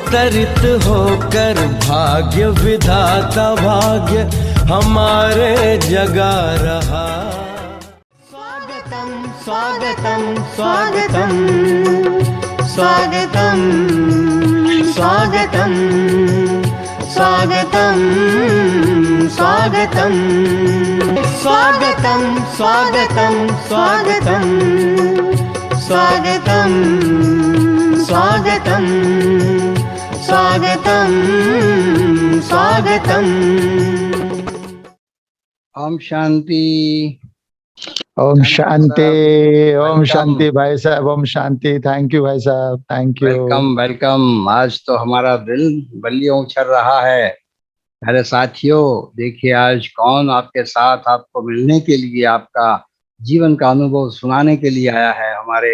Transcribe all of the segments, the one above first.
अवतरित होकर भाग्य विधाता भाग्य हमारे जगा रहा। स्वागतम स्वागतम स्वागतम स्वागतम स्वागतम स्वागतम स्वागतम स्वागतम स्वागतम स्वागतम स्वागतम स्वागतम स्वागतम स्वागतम। ओम शांति। ओम शांति। ओम शांति भाई साहब, ओम शांति। थैंक यू भाई साहब, थैंक यू। Welcome welcome. आज तो हमारा दिल बल्लियों उछल रहा है। मेरे साथियों, देखिए आज कौन आपके साथ आपको मिलने के लिए, आपका जीवन का अनुभव सुनाने के लिए आया है। हमारे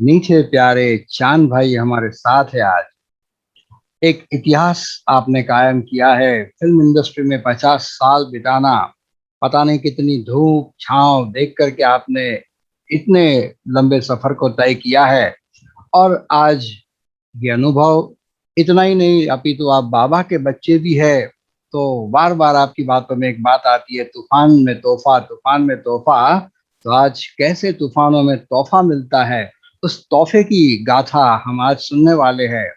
मीठे प्यारे चांद भाई हमारे साथ है। आज एक इतिहास आपने कायम किया है। फिल्म इंडस्ट्री में 50 साल बिताना, पता नहीं कितनी धूप छांव देख करके आपने इतने लंबे सफर को तय किया है। और आज ये अनुभव इतना ही नहीं, अपितु आप बाबा के बच्चे भी है। तो बार बार आपकी बातों में एक बात आती है, तूफान में तोहफा, तूफान में तोहफा। तो आज कैसे तूफानों में तोहफा मिलता है, उस तोहफे की गाथा हम आज सुनने वाले हैं।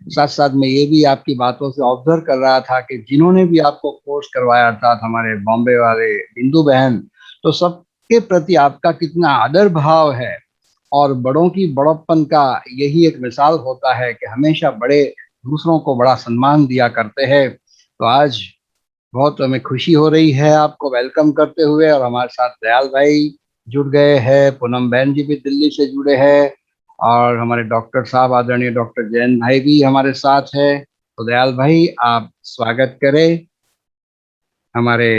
साथ साथ मैं ये भी आपकी बातों से ऑब्जर्व कर रहा था कि जिन्होंने भी आपको कोर्स करवाया, अर्थात हमारे बॉम्बे वाले बिंदु बहन, तो सबके प्रति आपका कितना आदर भाव है। और बड़ों की बड़प्पन का यही एक मिसाल होता है कि हमेशा बड़े दूसरों को बड़ा सम्मान दिया करते हैं। तो आज बहुत हमें खुशी हो रही है आपको वेलकम करते हुए। और हमारे साथ दयाल भाई जुड़ गए हैं, पूनम बहन जी भी दिल्ली से जुड़े हैं, और हमारे डॉक्टर साहब आदरणीय डॉक्टर जैन भाई भी हमारे साथ है। तो दयाल भाई आप स्वागत करें हमारे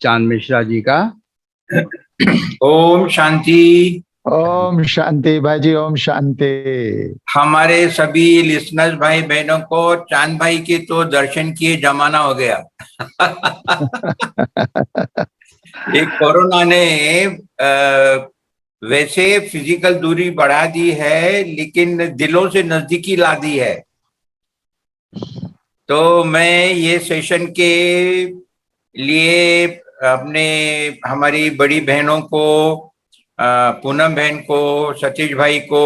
चांद मिश्रा जी का। ओम शांति। ओम शांति भाई जी, ओम शांति। हमारे सभी लिसनर्स भाई बहनों को चांद भाई के तो दर्शन किए जमाना हो गया। एक कोरोना ने वैसे फिजिकल दूरी बढ़ा दी है, लेकिन दिलों से नजदीकी ला दी है। तो मैं ये सेशन के लिए अपने हमारी बड़ी बहनों को, पूनम बहन को, सतीश भाई को,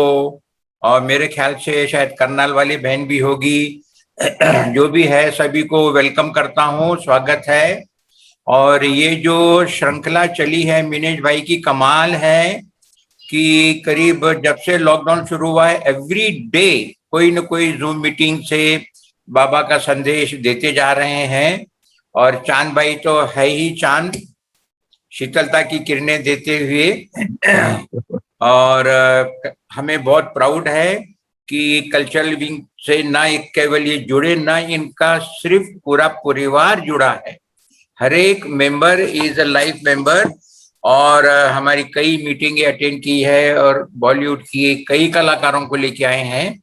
और मेरे ख्याल से शायद करनाल वाली बहन भी होगी, जो भी है सभी को वेलकम करता हूँ, स्वागत है। और ये जो श्रृंखला चली है मिनेश भाई की, कमाल है कि करीब जब से लॉकडाउन शुरू हुआ है, एवरी डे कोई न कोई जूम मीटिंग से बाबा का संदेश देते जा रहे हैं। और चांद भाई तो है ही चांद, शीतलता की किरणें देते हुए। और हमें बहुत प्राउड है कि कल्चरल विंग से ना एक केवल ये जुड़े, ना इनका सिर्फ पूरा परिवार जुड़ा है। हर एक member is a life member. और हमारी कई मीटिंगें अटेंड की है और बॉलीवुड की कई कलाकारों को लेके आए हैं।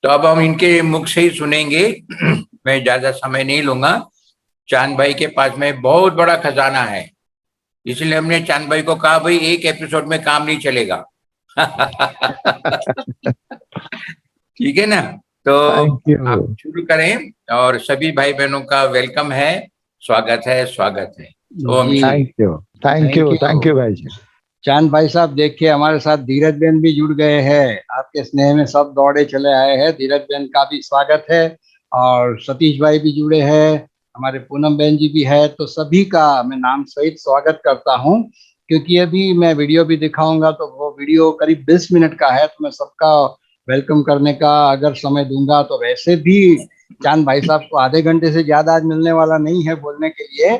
तो अब हम इनके मुख से ही सुनेंगे। मैं ज्यादा समय नहीं लूंगा। चांद भाई के पास में बहुत बड़ा खजाना है, इसलिए हमने चांद भाई को कहा, भाई एक एपिसोड में काम नहीं चलेगा। ठीक है ना? तो आप शुरू करें। और सभी भाई बहनों का वेलकम है, स्वागत है, स्वागत है। Thank you, thank you, thank you भाई जी। चांद भाई साहब, देखिए हमारे साथ धीरज बहन भी जुड़ गए हैं। आपके स्नेह में सब दौड़े चले आए हैं। धीरज बहन का भी स्वागत है। और सतीश भाई भी जुड़े हैं, हमारे पूनम बहन जी भी है। तो सभी का मैं नाम सहित स्वागत करता हूं। क्योंकि अभी मैं वीडियो भी दिखाऊंगा, तो वो वीडियो करीब 20 मिनट का है। तो मैं सबका वेलकम करने का अगर समय दूंगा, तो वैसे भी चांद भाई साहब को आधे घंटे से ज्यादा आज मिलने वाला नहीं है बोलने के लिए।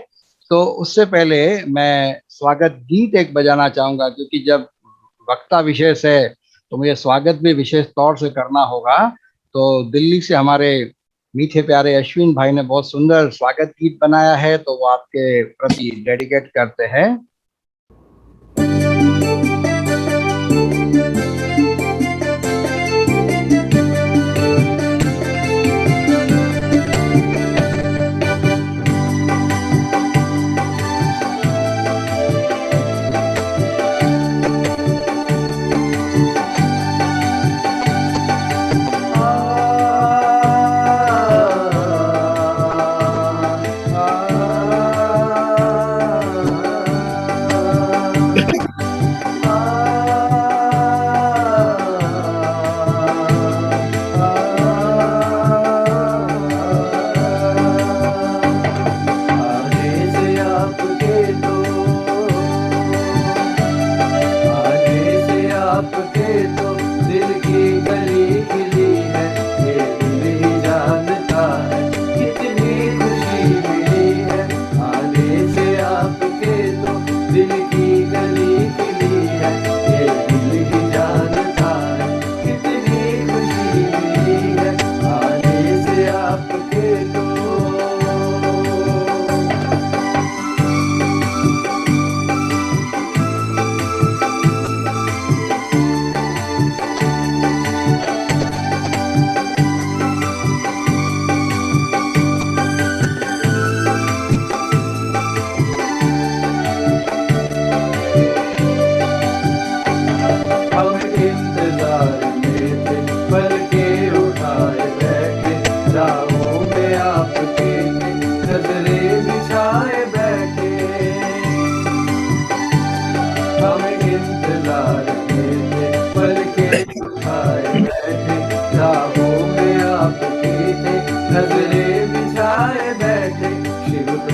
तो उससे पहले मैं स्वागत गीत एक बजाना चाहूंगा, क्योंकि जब वक्ता विशेष है तो मुझे स्वागत भी विशेष तौर से करना होगा। तो दिल्ली से हमारे मीठे प्यारे अश्विन भाई ने बहुत सुंदर स्वागत गीत बनाया है, तो वो आपके प्रति डेडिकेट करते हैं।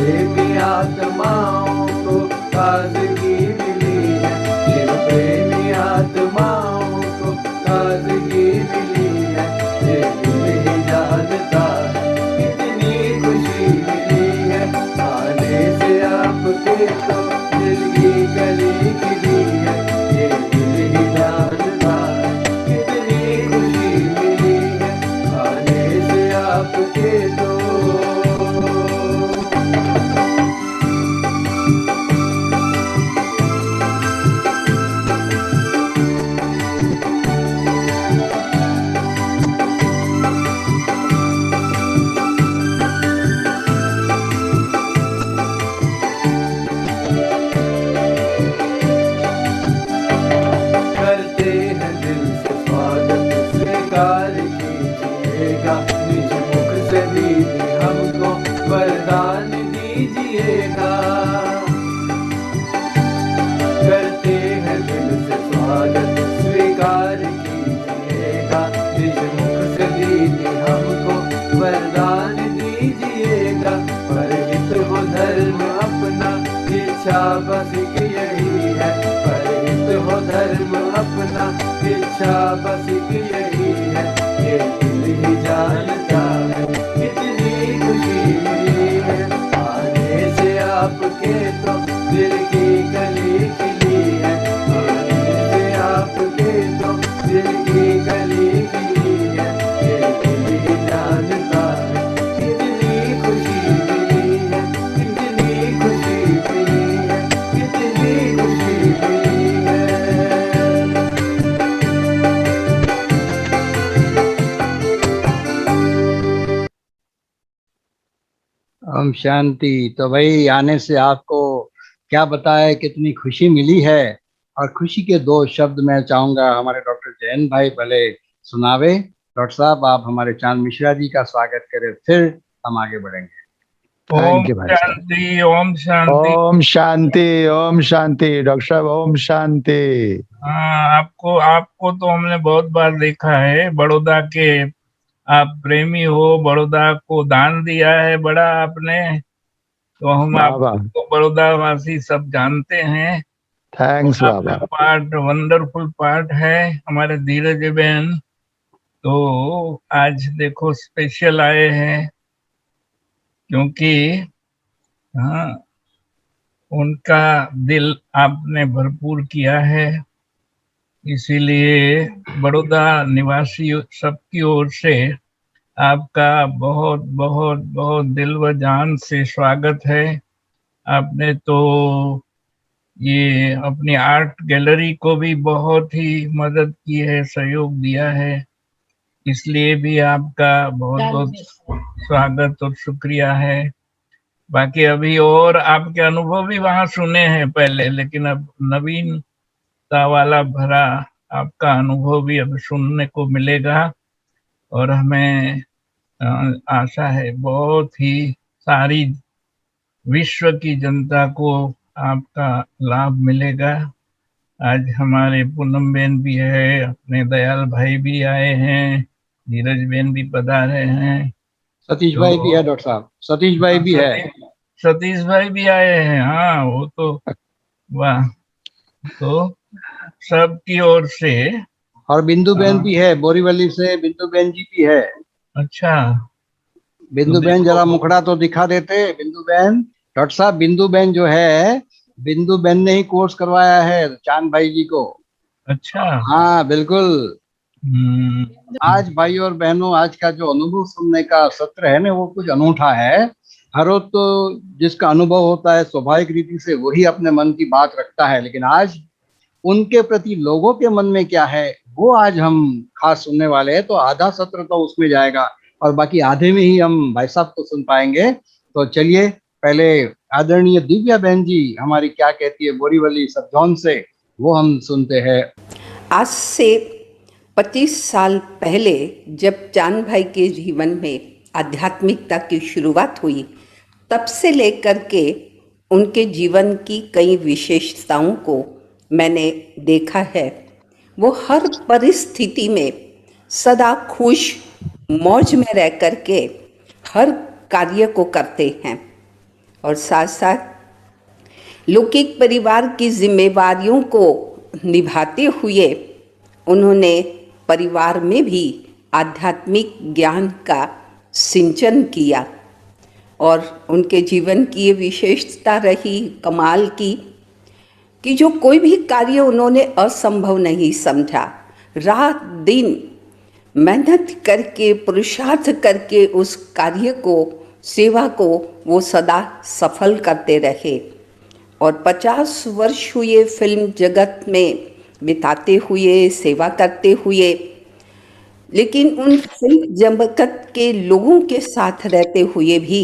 प्रेमी आत्माओं को ताजगी मिली है, शिव प्रेमी आत्माओं को ताजगी मिली है, ये दिल ही जानता है कितनी खुशी मिली है, आने से आपके तो दिल की गली खिली है, ये दिल ही जानता है कितनी खुशी मिली है, आने से आपके तो। करते हैं दिल से स्वागत स्वीकार कीजिएगा, निज मुख से दीदी हमको वरदान दीजिएगा। करते हैं दिल से स्वागत स्वीकार कीजिएगा, निज मुख से दीदी हमको वरदान दीजिएगा। परहित हो धर्म अपना इच्छा बस एक यही है, परहित हो धर्म अपना इच्छा बस एक यही है, ये दिल ही जानता है कितनी खुशी मिली है, आने से आपके तो दिल की गली खिली है, आने से आपके तो दिल की गली खिली है, ये दिल ही जानता है कितनी खुशी मिली है, कितनी खुशी मिली है, कितनी खुशी मिली है। ओम शांति। तो भाई आने से आपको क्या बताए कितनी खुशी मिली है, और खुशी के दो शब्द मैं चाहूंगा हमारे डॉक्टर जैन भाई पहले सुनावे। डॉक्टर साहब आप हमारे चांद मिश्रा जी का स्वागत करें, फिर हम आगे बढ़ेंगे। ओम थैंक यू भाई साहब। शांति, ओम शांति। ओम शांति, ओम शांति। डॉक्टर साहब ओम शांति। हाँ, आपको तो हमने बहुत बार देखा है, बड़ौदा के आप प्रेमी हो, बड़ौदा को दान दिया है बड़ा आपने, तो हम बाबा आपको बड़ौदा वासी सब जानते हैं। थैंक्स बाबा। आपका पार्ट वंडरफुल पार्ट है हमारे धीरज बहन, तो आज देखो स्पेशल आए हैं क्योंकि हाँ उनका दिल आपने भरपूर किया है, इसीलिए बड़ौदा निवासी सबकी ओर से आपका बहुत बहुत बहुत दिल व जान से स्वागत है। आपने तो ये अपनी आर्ट गैलरी को भी बहुत ही मदद की है, सहयोग दिया है, इसलिए भी आपका बहुत बहुत स्वागत और शुक्रिया है। बाकी अभी और आपके अनुभव भी वहाँ सुने हैं पहले, लेकिन अब नवीनता वाला भरा आपका अनुभव भी अब सुनने को मिलेगा, और हमें आशा है बहुत ही सारी विश्व की जनता को आपका लाभ मिलेगा। आज हमारे पूनम बेन भी है, अपने दयाल भाई भी आए हैं, धीरज बेन भी पधारे हैं, सतीश भाई भी है डॉक्टर साहब, सतीश भाई भी है, सतीश भाई भी आए हैं। हाँ वो तो वाह, तो सबकी ओर से। और बिंदु बेन भी है, बोरीवली से बिंदु बेन जी भी है। अच्छा बिंदु बेन जरा मुखड़ा तो दिखा देते। बिंदु बेन, डॉक्टर साहब बिंदु बेन जो है, बिंदु बेन ने ही कोर्स करवाया है चांद भाई जी को। अच्छा हाँ बिल्कुल। आज भाई और बहनों, आज का जो अनुभव सुनने का सत्र है ना, वो कुछ अनूठा है। हर रोज तो जिसका अनुभव होता है स्वाभाविक रीति से वही अपने मन की बात रखता है, लेकिन आज उनके प्रति लोगों के मन में क्या है वो आज हम खास सुनने वाले हैं। तो आधा सत्र तो उसमें जाएगा और बाकी आधे में ही हम भाई साहब को सुन पाएंगे। तो चलिए पहले आदरणीय दिव्या बहन जी हमारी क्या कहती है बोरीवली सब जॉन से, वो हम सुनते हैं। आज से 25 साल पहले जब चांद भाई के जीवन में आध्यात्मिकता की शुरुआत हुई, तब से लेकर के उनके जीवन की कई विशेषताओं को मैंने देखा है। वो हर परिस्थिति में सदा खुश मौज में रह कर के हर कार्य को करते हैं। और साथ साथ लौकिक परिवार की जिम्मेवारियों को निभाते हुए उन्होंने परिवार में भी आध्यात्मिक ज्ञान का सिंचन किया। और उनके जीवन की ये विशेषता रही कमाल की कि जो कोई भी कार्य उन्होंने असंभव नहीं समझा। रात दिन मेहनत करके पुरुषार्थ करके उस कार्य को, सेवा को वो सदा सफल करते रहे। और 50 वर्ष हुए फिल्म जगत में बिताते हुए, सेवा करते हुए, लेकिन उन फिल्म जगत के लोगों के साथ रहते हुए भी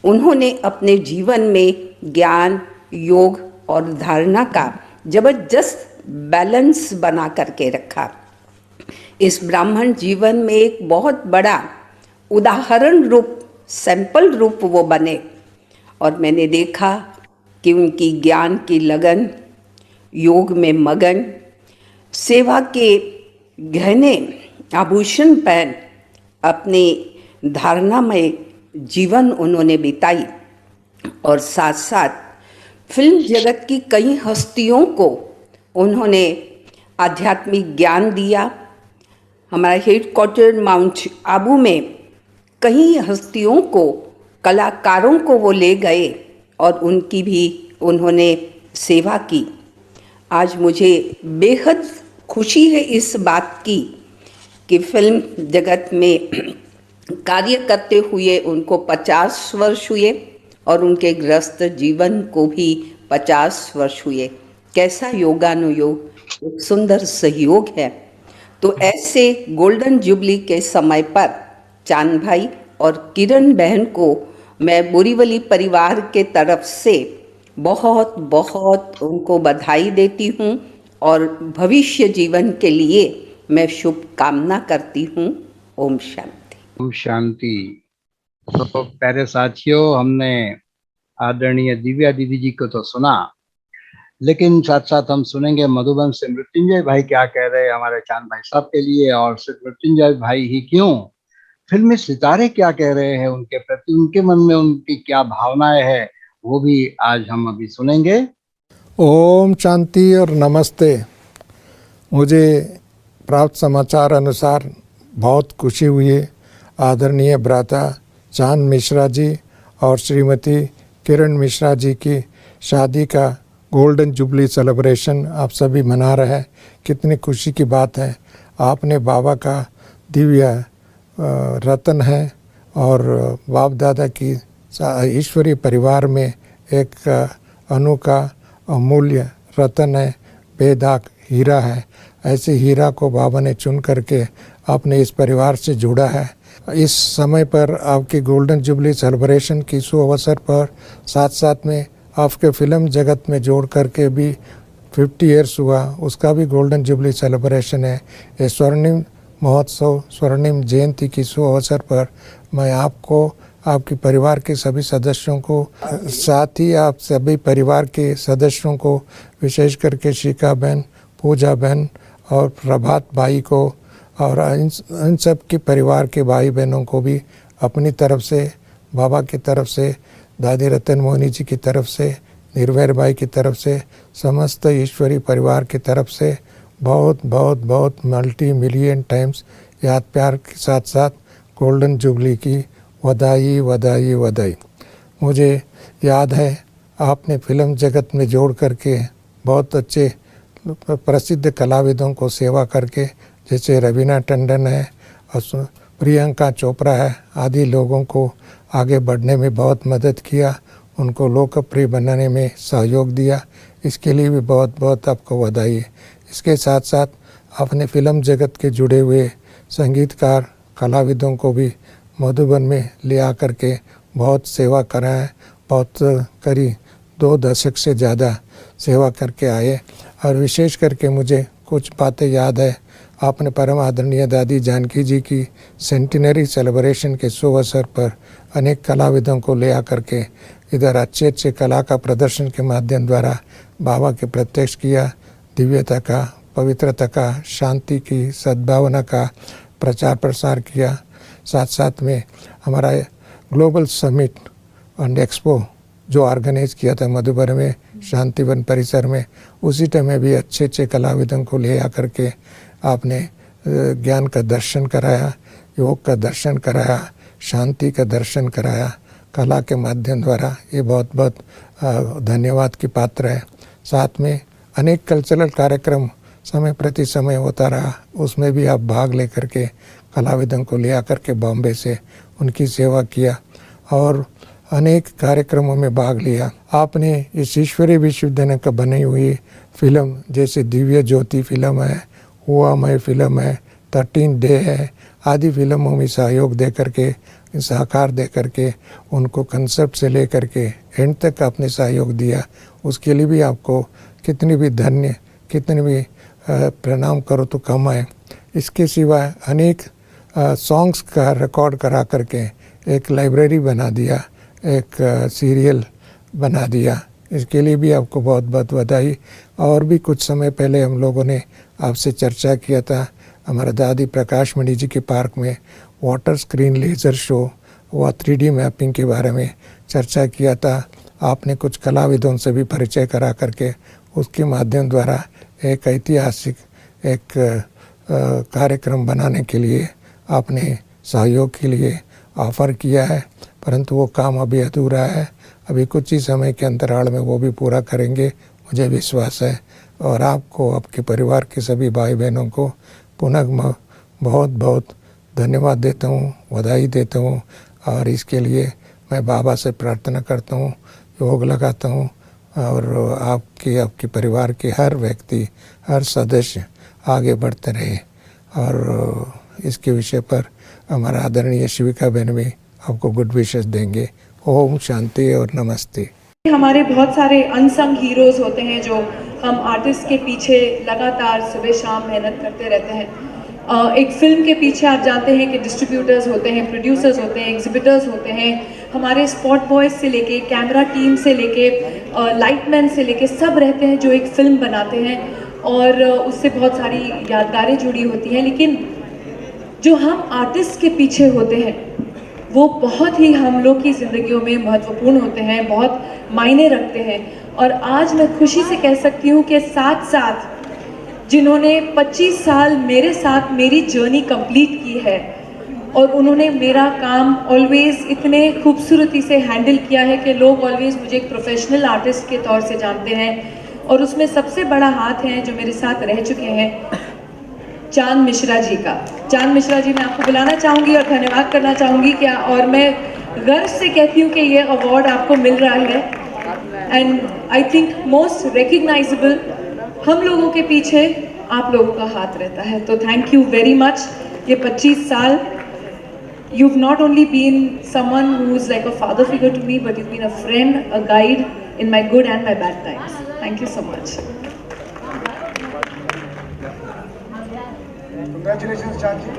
उन्होंने अपने जीवन में ज्ञान, योग और धारणा का जबरदस्त बैलेंस बना करके रखा। इस ब्राह्मण जीवन में एक बहुत बड़ा उदाहरण रूप, सैंपल रूप वो बने। और मैंने देखा कि उनकी ज्ञान की लगन, योग में मगन, सेवा के गहने आभूषण पहन अपने धारणा में जीवन उन्होंने बिताई। और साथ साथ फिल्म जगत की कई हस्तियों को उन्होंने आध्यात्मिक ज्ञान दिया। हमारा हेडक्वार्टर माउंट आबू में कई हस्तियों को, कलाकारों को वो ले गए और उनकी भी उन्होंने सेवा की। आज मुझे बेहद खुशी है इस बात की कि फिल्म जगत में कार्य करते हुए उनको 50 वर्ष हुए और उनके गृहस्थ जीवन को भी 50 वर्ष हुए। कैसा योगानुयोग, एक सुंदर सहयोग है। तो ऐसे गोल्डन जुबली के समय पर चांद भाई और किरण बहन को मैं बोरीवली परिवार के तरफ से बहुत बहुत उनको बधाई देती हूँ और भविष्य जीवन के लिए मैं शुभकामना करती हूँ। ओम शांति। ओम शांति। तो प्यारे साथियों, हमने आदरणीय दिव्या दीदी जी को तो सुना, लेकिन साथ साथ हम सुनेंगे मधुबन से मृत्युंजय भाई क्या कह रहे हैं हमारे चांद भाई साहब के लिए। और सिर्फ मृत्युंजय भाई ही क्यों, फिल्मी सितारे क्या कह रहे हैं उनके प्रति, उनके मन में उनकी क्या भावनाएं हैं, वो भी आज हम अभी सुनेंगे। ओम शांति और नमस्ते। मुझे प्राप्त समाचार अनुसार बहुत खुशी हुई है। आदरणीय भ्राता चांद मिश्रा जी और श्रीमती किरण मिश्रा जी की शादी का गोल्डन जुबली सेलिब्रेशन आप सभी मना रहे हैं। कितनी खुशी की बात है। आपने बाबा का दिव्य रतन है और बाप दादा की ईश्वरीय परिवार में एक अनोखा अमूल्य रतन है, बेदाग हीरा है। ऐसे हीरा को बाबा ने चुन करके आपने इस परिवार से जुड़ा है। इस समय पर आपकी गोल्डन जुबली सेलिब्रेशन की शुभ अवसर पर साथ साथ में आपके फिल्म जगत में जोड़ करके भी 50 ईयर्स हुआ, उसका भी गोल्डन जुबली सेलिब्रेशन है। ये स्वर्णिम महोत्सव, स्वर्णिम जयंती की शुभ अवसर पर मैं आपको, आपके परिवार के सभी सदस्यों को, साथ ही आप सभी परिवार के सदस्यों को, विशेष करके शिखा बहन, पूजा बहन और प्रभात भाई को और इन सब के परिवार के भाई बहनों को भी अपनी तरफ से, बाबा की तरफ से, दादी रतन मोहिनी जी की तरफ से, निर्वैर भाई की तरफ से, समस्त ईश्वरी परिवार की तरफ से बहुत बहुत बहुत मल्टी मिलियन टाइम्स याद प्यार के साथ साथ गोल्डन जुबली की बधाई बधाई बधाई। मुझे याद है आपने फिल्म जगत में जोड़ करके बहुत अच्छे प्रसिद्ध कलाविदों को सेवा करके, जैसे रवीना टंडन है और प्रियंका चोपड़ा है, आदि लोगों को आगे बढ़ने में बहुत मदद किया, उनको लोकप्रिय बनाने में सहयोग दिया। इसके लिए भी बहुत बहुत आपको बधाई है। इसके साथ साथ आपने फिल्म जगत के जुड़े हुए संगीतकार कलाविदों को भी मधुबन में ले आकर के बहुत सेवा करा है। बहुत करीब 2 दशक से ज़्यादा सेवा करके आए। और विशेष करके मुझे कुछ बातें याद है। आपने परम आदरणीय दादी जानकी जी की सेंटिनरी सेलिब्रेशन के शुभ अवसर पर अनेक कलाविदों को ले आकर के इधर अच्छे अच्छे कला का प्रदर्शन के माध्यम द्वारा बाबा के प्रत्यक्ष किया। दिव्यता का, पवित्रता का, शांति की, सद्भावना का प्रचार प्रसार किया। साथ साथ में हमारा ग्लोबल समिट एंड एक्सपो जो ऑर्गेनाइज किया था मधुबन में शांतिवन परिसर में, उसी टाइम में भी अच्छे अच्छे कलाविदों को ले आकर के आपने ज्ञान का दर्शन कराया, योग का दर्शन कराया, शांति का दर्शन कराया कला के माध्यम द्वारा। ये बहुत बहुत धन्यवाद की पात्र है। साथ में अनेक कल्चरल कार्यक्रम समय प्रति समय होता रहा, उसमें भी आप भाग लेकर के कलाविदों को ले आकर के बॉम्बे से उनकी सेवा किया और अनेक कार्यक्रमों में भाग लिया। आपने इस ईश्वरीय विश्वविद्यालय का बनी हुई फिल्म जैसे दिव्य ज्योति फिल्म है, हुआ मैं फिल्म है, 13 डे है, आदि फिल्मों में सहयोग दे करके, सहकार दे करके उनको कंसेप्ट से ले करके एंड तक आपने सहयोग दिया। उसके लिए भी आपको कितनी भी धन्य, कितनी भी प्रणाम करो तो कम है। इसके सिवा अनेक सॉन्ग्स का रिकॉर्ड करा करके एक लाइब्रेरी बना दिया, एक सीरियल बना दिया। इसके लिए भी आपको बहुत बहुत बधाई। और भी कुछ समय पहले हम लोगों ने आपसे चर्चा किया था, हमारा दादी प्रकाश मणि जी के पार्क में वाटर स्क्रीन लेज़र शो व 3D मैपिंग के बारे में चर्चा किया था। आपने कुछ कलाविदों से भी परिचय करा करके उसके माध्यम द्वारा एक ऐतिहासिक एक कार्यक्रम बनाने के लिए आपने सहयोग के लिए ऑफ़र किया है, परंतु वो काम अभी अधूरा है। अभी कुछ ही समय के अंतराल में वो भी पूरा करेंगे, मुझे विश्वास है। और आपको, आपके परिवार के सभी भाई बहनों को पुनः बहुत बहुत धन्यवाद देता हूँ, बधाई देता हूँ। और इसके लिए मैं बाबा से प्रार्थना करता हूँ, योग लगाता हूँ और आपके परिवार के हर व्यक्ति, हर सदस्य आगे बढ़ते रहे। और इसके विषय पर हमारा आदरणीय शिविका बहन भी आपको गुड विशेस देंगे। ओम शांति और नमस्ते। हमारे बहुत सारे अनसंग हीरोज होते हैं जो हम आर्टिस्ट के पीछे लगातार सुबह शाम मेहनत करते रहते हैं। एक फिल्म के पीछे आप जानते हैं कि डिस्ट्रीब्यूटर्स होते हैं, प्रोड्यूसर्स होते हैं, एग्जिबिटर्स होते हैं, हमारे स्पॉट बॉयज से लेके कैमरा टीम से लेके लाइटमैन से लेके सब रहते हैं जो एक फिल्म बनाते हैं और उससे बहुत सारी यादगारें जुड़ी होती हैं। लेकिन जो हम आर्टिस्ट के पीछे होते हैं वो बहुत ही हम लोग की ज़िंदगियों में महत्वपूर्ण होते हैं, बहुत मायने रखते हैं। और आज मैं खुशी से कह सकती हूँ कि साथ साथ जिन्होंने 25 साल मेरे साथ मेरी जर्नी कंप्लीट की है और उन्होंने मेरा काम ऑलवेज़ इतने खूबसूरती से हैंडल किया है कि लोग ऑलवेज़ मुझे एक प्रोफेशनल आर्टिस्ट के तौर से जानते हैं। और उसमें सबसे बड़ा हाथ है जो मेरे साथ रह चुके हैं, चांद मिश्रा जी का। चांद मिश्रा जी, मैं आपको बुलाना चाहूँगी और धन्यवाद करना चाहूँगी क्या, और मैं गर्व से कहती हूँ कि ये अवार्ड आपको मिल रहा है। And I think most recognisable, हम लोगों के पीछे आप लोगों का हाथ रहता है। तो थैंक यू वेरी मच। ये 25 साल you've not only been someone who's like a father figure to me, but you've been a friend, a guide in my good and my bad times. Thank you so much. Congratulations, Chanji.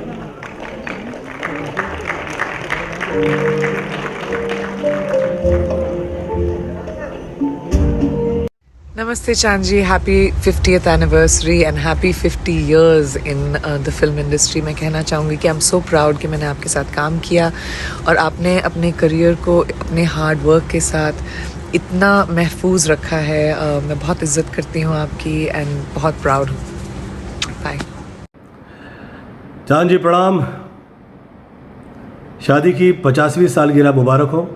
Namaste Chanji, happy 50th anniversary and happy 50 years in the film industry। मैं कहना चाहूँगी कि I'm so proud कि मैंने आपके साथ काम किया और आपने अपने करियर को अपने हार्ड वर्क के साथ इतना महफूज रखा है। मैं बहुत इज्जत करती हूँ आपकी एंड बहुत प्राउड हूँ। बाय। चांद जी प्रणाम। शादी की 50वीं सालगिरह मुबारक हो।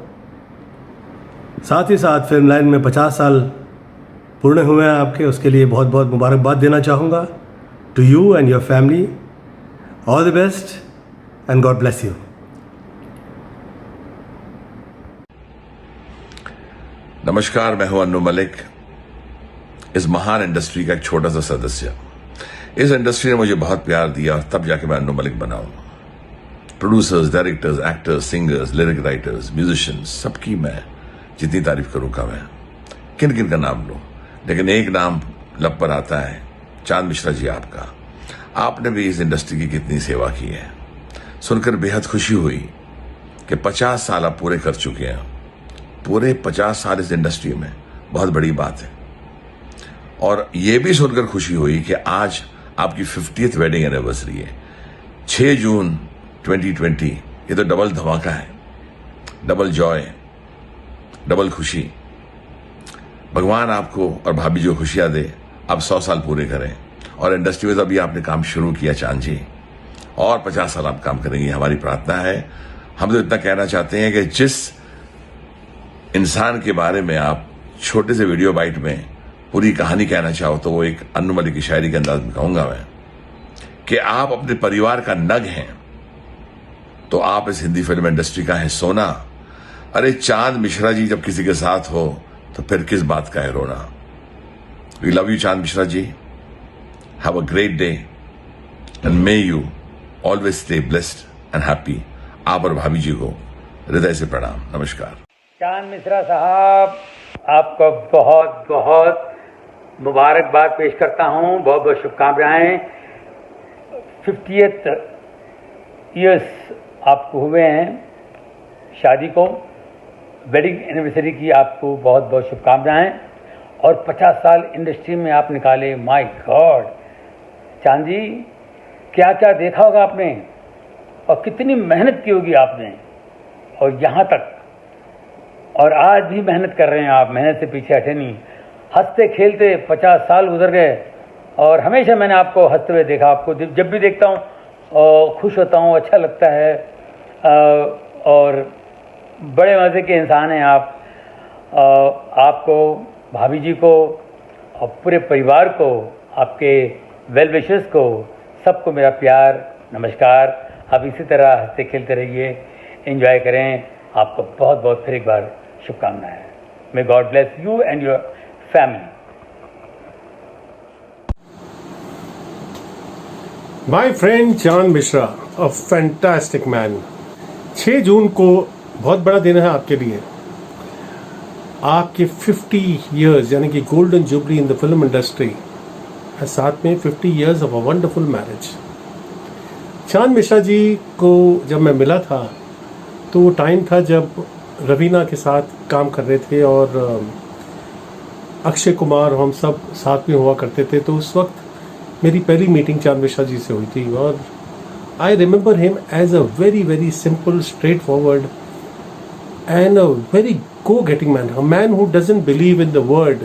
साथ ही साथ फिल्म लाइन में 50 साल पूर्ण हुए हैं आपके, उसके लिए बहुत बहुत मुबारकबाद देना चाहूँगा। To you and your family all the best and God bless you. नमस्कार, मैं हूं अन्नू मलिक, इस महान इंडस्ट्री का एक छोटा सा सदस्य। इस इंडस्ट्री ने मुझे बहुत प्यार दिया और तब जाके मैं अन्नू मलिक बना हूं। Producers, directors, actors, singers, lyric writers, musicians, सबकी मैं जितनी तारीफ करूंगा मैं किन किन का नाम लूं, लेकिन एक नाम लब पर आता है, चांद मिश्रा जी आपका। आपने भी इस इंडस्ट्री की कितनी सेवा की है, सुनकर बेहद खुशी हुई कि 50 साल आप पूरे कर चुके हैं। पूरे 50 साल इस इंडस्ट्री में बहुत बड़ी बात है। और ये भी सुनकर खुशी हुई कि आज आपकी 50th वेडिंग एनिवर्सरी है, 6 जून 2020। ये तो डबल धमाका है, डबल जॉय, डबल खुशी। भगवान आपको और भाभी जो खुशियां दे, आप 100 साल पूरे करें। और इंडस्ट्री में तो अभी आपने काम शुरू किया चांद जी, और 50 साल आप काम करेंगे, हमारी प्रार्थना है। हम तो इतना कहना चाहते हैं कि जिस इंसान के बारे में आप छोटे से वीडियो बाइट में पूरी कहानी कहना चाहो, तो वो एक अन्नू मलिक की शायरी के अंदाज में कहूंगा मैं कि आप अपने परिवार का नग हैं, तो आप इस हिंदी फिल्म इंडस्ट्री का है सोना। अरे चांद मिश्रा जी जब किसी के साथ हो तो फिर किस बात का है रोना। We love you Chand Mishra ji, have a great day and may you always stay blessed and happy. आप और भाभी जी को हृदय से प्रणाम, नमस्कार। चांद मिश्रा साहब, आपको बहुत बहुत मुबारकबाद पेश करता हूँ, बहुत बहुत शुभकामनाएं। 50th ईयर्स आपको हुए हैं शादी को, वेडिंग एनिवर्सरी की आपको बहुत बहुत शुभकामनाएं। और 50 साल इंडस्ट्री में आप निकाले, माय गॉड चांद जी, क्या क्या देखा होगा आपने और कितनी मेहनत की होगी आपने, और यहाँ तक, और आज भी मेहनत कर रहे हैं आप, मेहनत से पीछे हटे नहीं। हंसते खेलते 50 साल गुजर गए, और हमेशा मैंने आपको हंसते हुए देखा। आपको जब भी देखता हूँ खुश होता हूँ, अच्छा लगता है, और बड़े मज़े के इंसान हैं आप। आपको, भाभी जी को और पूरे परिवार को, आपके वेल विशर्स को, सबको मेरा प्यार, नमस्कार। आप इसी तरह हंसते खेलते रहिए, एंजॉय करें। आपको बहुत बहुत फिर एक बार शुभकामनाएं। May God bless you and your family. My friend चांद मिश्रा, a fantastic man। 6 जून को बहुत बड़ा दिन है आपके लिए। आपके 50 years यानी कि golden jubilee in the film industry, और साथ में 50 years of a wonderful marriage. चांद मिश्रा जी को जब मैं मिला था तो वो टाइम था जब रवीना के साथ काम कर रहे थे, और अक्षय कुमार, हम सब साथ में हुआ करते थे। तो उस वक्त मेरी पहली मीटिंग चांद मिश्रा जी से हुई थी, और I remember him as a very very simple, straightforward and a very go getting man, a man who doesn't believe in the word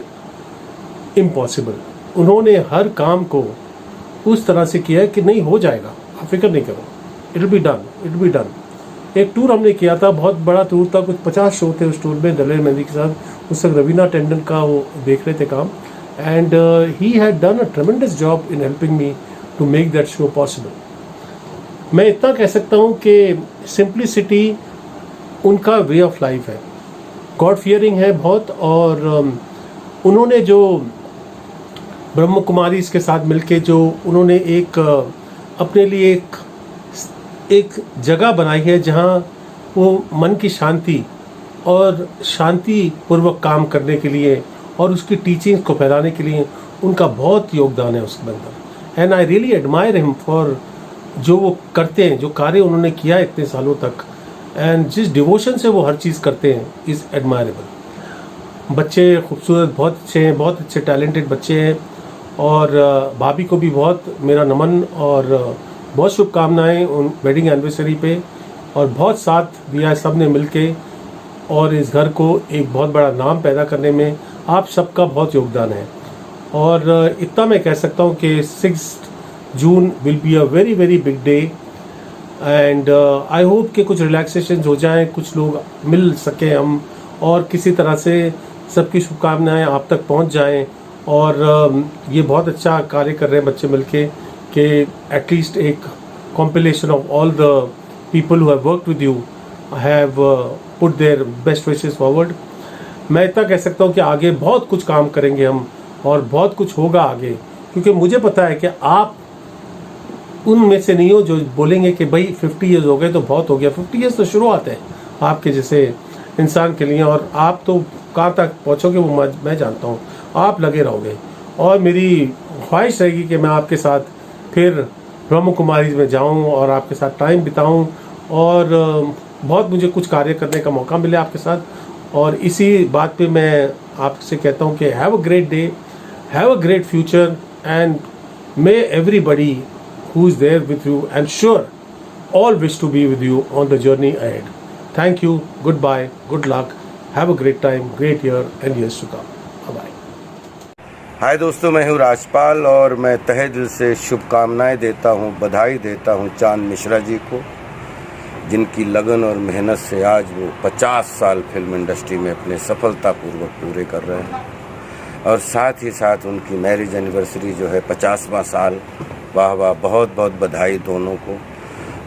impossible. उन्होंने हर काम को उस तरह से किया है कि नहीं, हो जाएगा, आप फिक्र नहीं करो, it will be done, it will be done. एक टूर हमने किया था, बहुत बड़ा टूर था, कुछ 50 शो थे उस टूर में दलेर मेहंदी के साथ। उस वक्त रवीना टंडन का वो देख रहे थे काम, and he had done a tremendous job in helping me to make that show possible. मैं इतना कह सकता हूँ कि सिंप्लिसिटी उनका वे ऑफ लाइफ है, गॉड फियरिंग है बहुत। और उन्होंने जो ब्रह्म कुमारी के साथ मिलके जो उन्होंने एक अपने लिए एक जगह बनाई है जहाँ वो मन की शांति और शांति पूर्वक काम करने के लिए और उसकी टीचिंग को फैलाने के लिए उनका बहुत योगदान है उसके अंदर। And I really admire him for जो वो करते हैं, जो कार्य उन्होंने किया इतने सालों तक, एंड जिस डिवोशन से वो हर चीज़ करते हैं इज़ एडमायरेबल। बच्चे खूबसूरत, बहुत अच्छे हैं, बहुत अच्छे टैलेंटेड बच्चे हैं, और भाभी को भी बहुत मेरा नमन और बहुत शुभकामनाएं उन वेडिंग एनिवर्सरी पे, और बहुत साथ दिया है सब ने मिलके, और इस घर को एक बहुत बड़ा नाम पैदा करने में आप सबका बहुत योगदान है। और इतना मैं कह सकता हूँ कि 6 June will be a very very big day, and I hope कि कुछ रिलैक्सेशन हो जाएं, कुछ लोग मिल सकें हम, और किसी तरह से सबकी शुभकामनाएं आप तक पहुँच जाएं। और ये बहुत अच्छा कार्य कर रहे हैं बच्चे मिलके कि एटलीस्ट एक compilation of all the people who have worked with you have put their best wishes forward. मैं इतना कह सकता हूँ कि आगे बहुत कुछ काम करेंगे हम, और बहुत कुछ होगा आगे, क्योंकि मुझे पता है कि आप उनमें से नहीं हो जो बोलेंगे कि भाई 50 ईयर्स हो गए तो बहुत हो गया। 50 ईयर्स तो शुरुआत है आपके जैसे इंसान के लिए, और आप तो कहाँ तक पहुँचोगे वो मैं जानता हूँ। आप लगे रहोगे, और मेरी ख्वाहिश रहेगी कि मैं आपके साथ फिर ब्रह्म कुमारी में जाऊं और आपके साथ टाइम बिताऊं, और बहुत मुझे कुछ कार्य करने का मौका मिले आपके साथ। और इसी बात पे मैं आपसे कहता हूं कि have a great day, have a great future, and may everybody who is there with you and sure all wish to be with you on the journey ahead. Thank you, goodbye, good luck, have a great time, great year and years to come. Bye-bye. हाय दोस्तों, मैं हूँ राजपाल और मैं तहे दिल से शुभकामनाएं देता हूँ, बधाई देता हूँ चांद मिश्रा जी को, जिनकी लगन और मेहनत से आज वो 50 साल फिल्म इंडस्ट्री में अपने सफलतापूर्वक पूरे कर रहे हैं। और साथ ही साथ उनकी मैरिज एनिवर्सरी जो है 50वां साल। वाह वाह, बहुत बहुत बधाई दोनों को।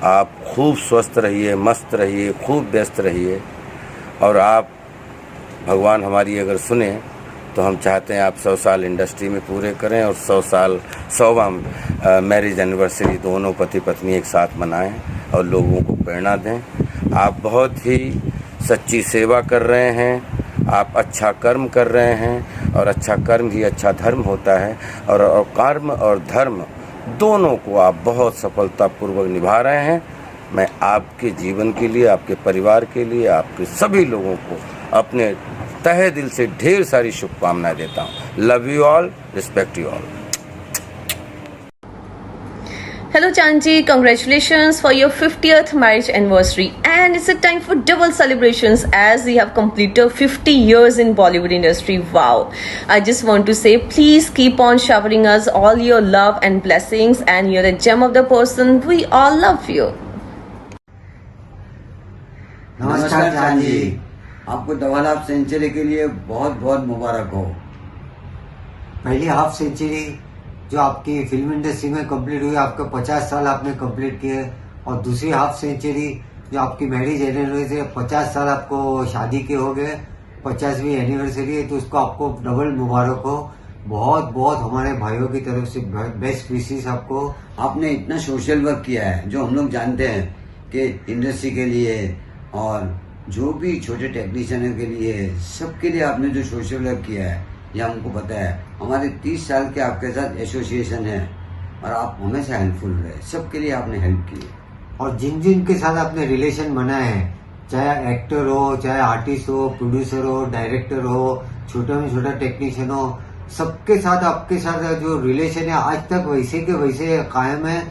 आप खूब स्वस्थ रहिए, मस्त रहिए, खूब व्यस्त रहिए। और आप, भगवान हमारी अगर सुने तो हम चाहते हैं आप 100 साल इंडस्ट्री में पूरे करें और 100वां मैरिज एनिवर्सरी दोनों पति पत्नी एक साथ मनाएं और लोगों को प्रेरणा दें। आप बहुत ही सच्ची सेवा कर रहे हैं, आप अच्छा कर्म कर रहे हैं और अच्छा कर्म ही अच्छा धर्म होता है। और कर्म और धर्म दोनों को आप बहुत सफलतापूर्वक निभा रहे हैं। मैं आपके जीवन के लिए, आपके परिवार के लिए, आपके सभी लोगों को अपने तहे दिल से ढेर सारी शुभकामनाएं देता हूँ। Love you all, respect you all. Hello Chanji, congratulations for your 50th marriage anniversary, and it's a time for double celebrations as we have completed 50 years in Bollywood industry. Wow. I just want to say please keep on showering us all your love and blessings, and you're a gem of the person. We all love you. नमस्कार चांदी, आपको double half century के लिए बहुत बहुत मुबारक हो। पहली half century जो आपकी फिल्म इंडस्ट्री में कंप्लीट हुई, आपके 50 साल आपने कंप्लीट किए, और दूसरी हाफ सेंचुरी जो आपकी मैरिज एनिवर्सरी, 50 साल आपको शादी के हो गए, 50वीं एनिवर्सरी है, तो उसको आपको डबल मुबारक हो। बहुत बहुत हमारे भाइयों की तरफ से बेस्ट विशेस आपको। आपने इतना सोशल वर्क किया है जो हम लोग जानते हैं कि इंडस्ट्री के लिए और जो भी छोटे टेक्नीशियनों के लिए, सबके लिए आपने जो सोशल वर्क किया है ये हमको पता है। हमारे 30 साल के आपके साथ एसोसिएशन है और आप हमेशा हेल्पफुल रहे, सबके लिए आपने हेल्प की। और जिन जिन के साथ आपने रिलेशन बनाए हैं, चाहे एक्टर हो, चाहे आर्टिस्ट हो, प्रोड्यूसर हो, डायरेक्टर हो, छोटा में छोटा टेक्नीशियन हो, सबके साथ आपके साथ जो रिलेशन है आज तक वैसे के वैसे कायम है।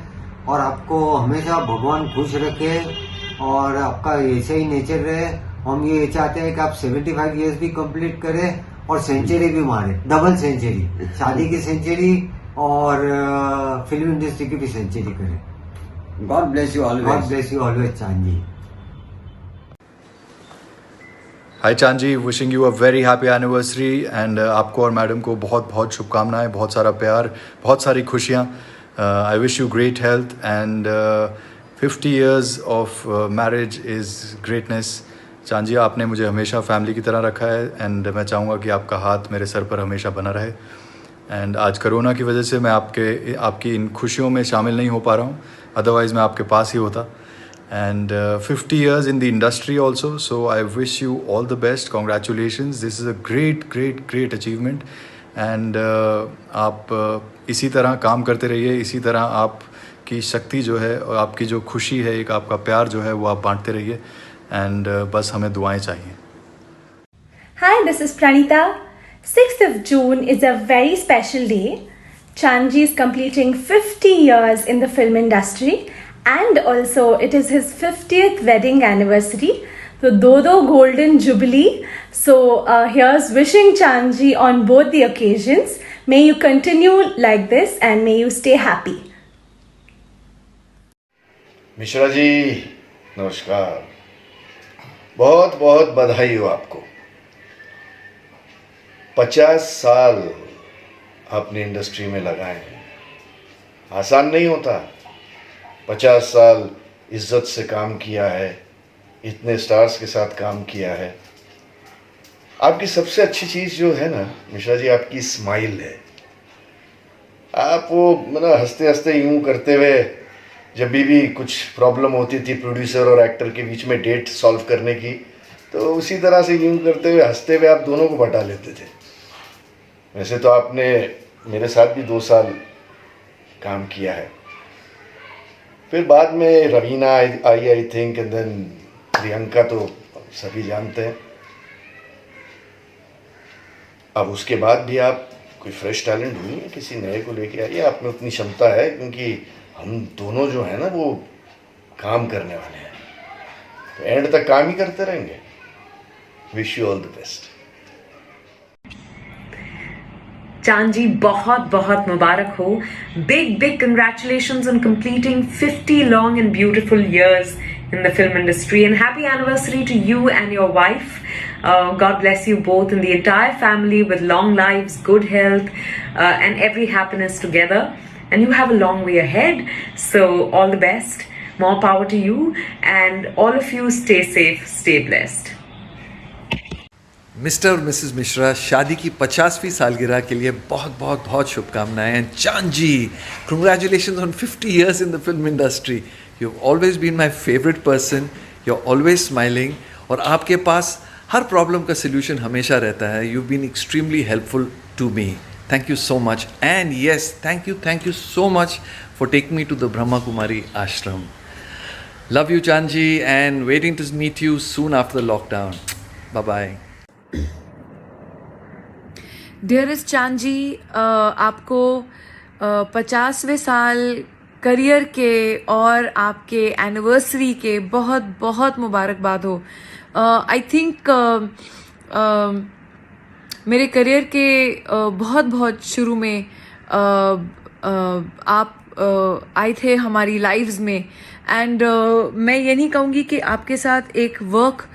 और आपको हमेशा भगवान खुश रखे और आपका ऐसे ही नेचर रहे। हम ये चाहते हैं कि आप 75 ईयर्स भी कंप्लीट करें और सेंचुरी भी मारे, डबल सेंचुरी, शादी की सेंचुरी और फिल्म इंडस्ट्री की भी सेंचुरी करें। God bless you always. God bless you always चांदी। हाय चांदी, wishing you a very happy anniversary and आपको और मैडम को बहुत बहुत शुभकामनाएं, बहुत सारा प्यार, बहुत सारी खुशियाँ। I wish you great health and 50 years of marriage is greatness. चांदी, आपने मुझे हमेशा फैमिली की तरह रखा है एंड मैं चाहूँगा कि आपका हाथ मेरे सर पर हमेशा बना रहे। एंड आज कोरोना की वजह से मैं आपकी इन खुशियों में शामिल नहीं हो पा रहा हूँ, अदरवाइज़ मैं आपके पास ही होता। And 50 years in the industry also, so I wish you all the best. Congratulations, this is a great achievement. And आप इसी तरह काम करते रहिए, इसी तरह आपकी शक्ति जो है और आपकी जो खुशी है, एक आपका प्यार जो है वो आप बांटते रहिए। एंड बस हमें दुआएं चाहिए। Hi, this is Pranita. 6th of June is a very special day. Chanji is completing 50 years in the film industry and also it is his 50th wedding anniversary. So do golden jubilee. So here's wishing Chanji on both the occasions. May you continue like this and may you stay happy. Mishra ji नमस्कार, बहुत बहुत बधाई हो आपको। 50 साल आपने industry में लगाए हैं, आसान नहीं होता। 50 साल इज्जत से काम किया है, इतने स्टार्स के साथ काम किया है। आपकी सबसे अच्छी चीज़ जो है ना मिश्रा जी, आपकी स्माइल है। आप वो मतलब हंसते हंसते यूं करते हुए, जब भी कुछ प्रॉब्लम होती थी प्रोड्यूसर और एक्टर के बीच में डेट सॉल्व करने की, तो उसी तरह से यूं करते हुए हंसते हुए आप दोनों को बटा लेते थे। वैसे तो आपने मेरे साथ भी 2 साल काम किया है, फिर बाद में Raveena I think, and then Priyanka तो सभी जानते हैं। अब उसके बाद भी आप कोई फ्रेश टैलेंट नहीं है, किसी नए को लेके आइए। आप में उतनी क्षमता है, क्योंकि हम दोनों जो है ना वो काम करने वाले हैं, तो एंड तक काम ही करते रहेंगे। Wish you all the best. चांद जी बहुत बहुत मुबारक हो. Big congratulations on completing 50 long and beautiful years in the film industry, and happy anniversary to you and your wife. God bless you both and the entire family with long lives, good health, and every happiness together. And you have a long way ahead. So all the best. More power to you, and all of you stay safe, stay blessed. Mister और Mrs Mishra शादी की 50वीं सालगिरह के लिए बहुत बहुत बहुत शुभकामनाएं. And Chand ji, congratulations on 50 years in the film industry. You have always been my favourite person. You are always smiling, और आपके पास हर प्रॉब्लम का सोल्यूशन हमेशा रहता है. You been extremely helpful to me. Thank you so much. And yes, thank you so much for taking me to the Brahma Kumari ashram. Love you Chand ji, and waiting to meet you soon after the lockdown. Bye bye. Dearest Chand ji, आपको 50वें साल career के और आपके anniversary के बहुत बहुत मुबारकबाद हो. आई थिंक मेरे करियर के बहुत बहुत शुरू में आप आए थे हमारी लाइव्स में. एंड मैं ये नहीं कहूँगी कि आपके साथ एक वर्क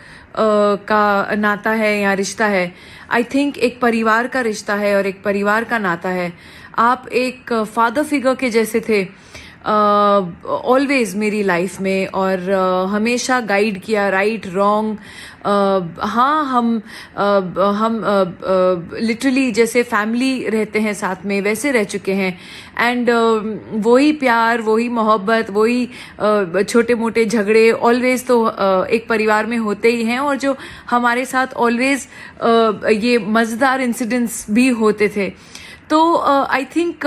का नाता है या रिश्ता है. आई थिंक एक परिवार का रिश्ता है और एक परिवार का नाता है. आप एक फादर फिगर के जैसे थे ऑलवेज मेरी लाइफ में, और हमेशा गाइड किया, राइट रॉन्ग. हाँ, हम लिटरली जैसे फैमिली रहते हैं साथ में वैसे रह चुके हैं. एंड वही प्यार, वही मोहब्बत, वही छोटे मोटे झगड़े ऑलवेज तो एक परिवार में होते ही हैं, और जो हमारे साथ ऑलवेज ये मज़ेदार इंसिडेंट्स भी होते थे. तो आई थिंक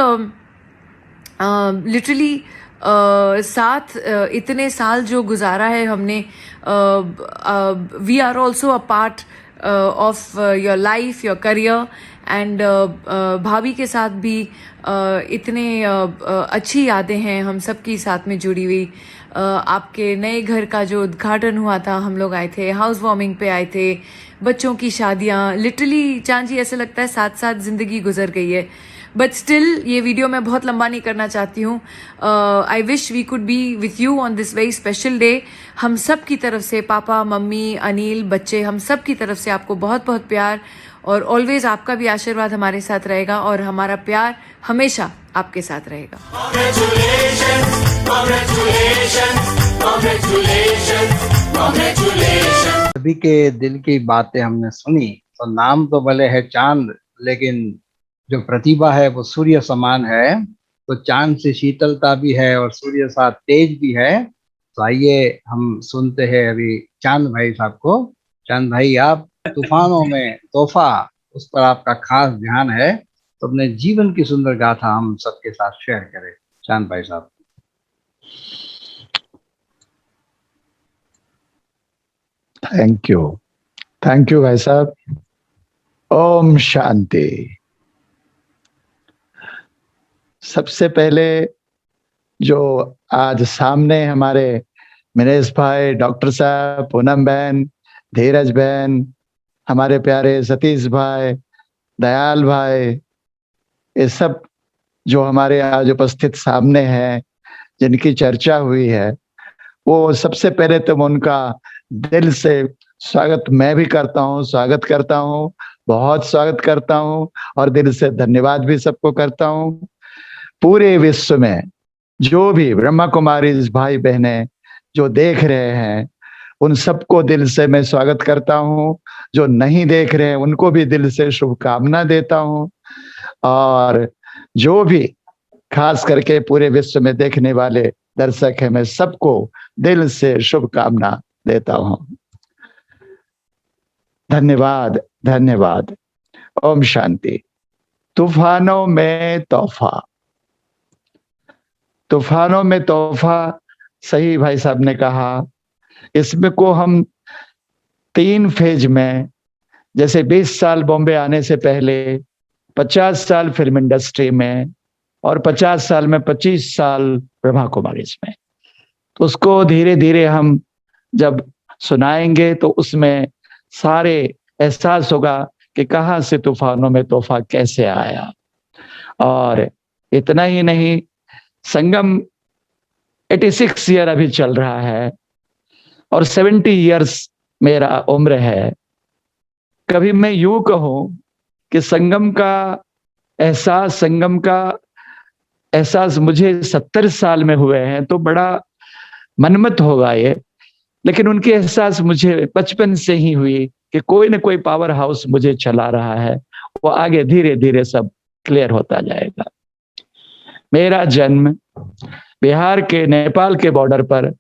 लिटरली साथ इतने साल जो गुजारा है हमने, we are also a part of your life, your career. And भाभी के साथ भी इतने अच्छी यादें हैं हम सब की साथ में जुड़ी हुई. आपके नए घर का जो उद्घाटन हुआ था, हम लोग आए थे, हाउस वार्मिंग पे आए थे, बच्चों की शादियाँ. लिटरली चांद जी, ऐसे लगता है साथ साथ ज़िंदगी गुजर गई है. बट स्टिल ये वीडियो मैं बहुत लंबा नहीं करना चाहती हूँ. I wish we could be with you on this very special day. हम सब की तरफ से, पापा, मम्मी, अनिल, बच्चे, हम सब की तरफ से आपको बहुत बहुत प्यार, और ऑलवेज आपका भी आशीर्वाद हमारे साथ रहेगा, और हमारा प्यार हमेशा आपके साथ रहेगा. सभी के दिल की बातें हमने सुनी. तो नाम तो भले है चांद, लेकिन जो प्रतिभा है वो सूर्य समान है. तो चांद से शीतलता भी है और सूर्य सा तेज भी है. तो आइए हम सुनते हैं अभी चांद भाई साहब को. चांद भाई, आप तूफानों में तोहफा, उस पर आपका खास ध्यान है, तो अपने जीवन की सुंदर गाथा हम सबके साथ शेयर करें. चांद भाई साहब. थैंक यू भाई साहब. ओम शांति. सबसे पहले जो आज सामने हमारे मिनेश भाई, डॉक्टर साहब, पूनम बहन, धीरज बहन, हमारे प्यारे सतीश भाई, दयाल भाई, ये सब जो हमारे आज उपस्थित सामने हैं, जिनकी चर्चा हुई है, वो सबसे पहले तो उनका दिल से स्वागत मैं भी करता हूँ, स्वागत करता हूँ, बहुत स्वागत करता हूँ, और दिल से धन्यवाद भी सबको करता हूँ. पूरे विश्व में जो भी ब्रह्मा कुमारी भाई बहनें जो देख रहे हैं, उन सबको दिल से मैं स्वागत करता हूँ. जो नहीं देख रहे हैं उनको भी दिल से शुभकामना देता हूँ, और जो भी खास करके पूरे विश्व में देखने वाले दर्शक हैं, मैं सबको दिल से शुभकामना देता हूँ. धन्यवाद, धन्यवाद. ओम शांति. तूफानों में तोहफा. तूफानों में तोहफा, सही भाई साहब ने कहा. इसमें को हम 3 फेज में, जैसे 20 साल बॉम्बे आने से पहले, 50 साल फिल्म इंडस्ट्री में, और 50 साल में 25 साल ब्रह्मा कुमारीज में. तो उसको धीरे धीरे हम जब सुनाएंगे तो उसमें सारे एहसास होगा कि कहाँ से तूफानों में तोहफा कैसे आया. और इतना ही नहीं, संगम 86 ईयर अभी चल रहा है और 70 इयर्स मेरा उम्र है। कभी मैं यूं कहूं कि संगम का एहसास मुझे 70 साल में हुए हैं तो बड़ा मनमत होगा ये, लेकिन उनकी एहसास मुझे बचपन से ही हुई कि कोई न कोई पावर हाउस मुझे चला रहा है, वो आगे धीरे धीरे सब क्लियर होता जाएगा। मेरा जन्म बिहार के नेपाल के बॉर्डर पर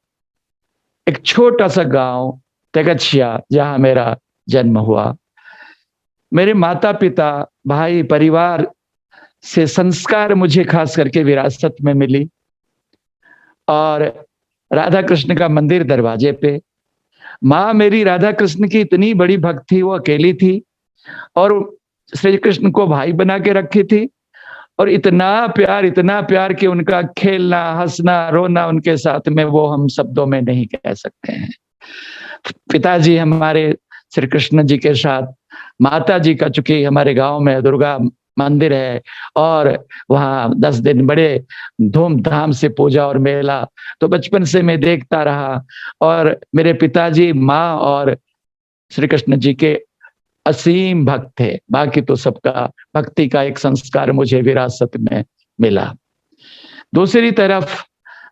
एक छोटा सा गांव तेगछिया, जहां मेरा जन्म हुआ। मेरे माता पिता, भाई, परिवार से संस्कार मुझे खास करके विरासत में मिली। और राधा कृष्ण का मंदिर दरवाजे पे, माँ मेरी राधा कृष्ण की इतनी बड़ी भक्त थी, वो अकेली थी और श्री कृष्ण को भाई बना के रखी थी। और इतना प्यार कि उनका खेलना, हंसना, रोना उनके साथ में वो हम शब्दों में नहीं कह सकते हैं। पिताजी हमारे श्री कृष्ण जी के साथ, माता जी का चूंकि हमारे गांव में दुर्गा मंदिर है और वहाँ 10 दिन बड़े धूमधाम से पूजा और मेला, तो बचपन से मैं देखता रहा। और मेरे पिताजी, माँ और श्री कृष्ण जी के असीम भक्त थे। बाकी तो सबका भक्ति का एक संस्कार मुझे विरासत में मिला। दूसरी तरफ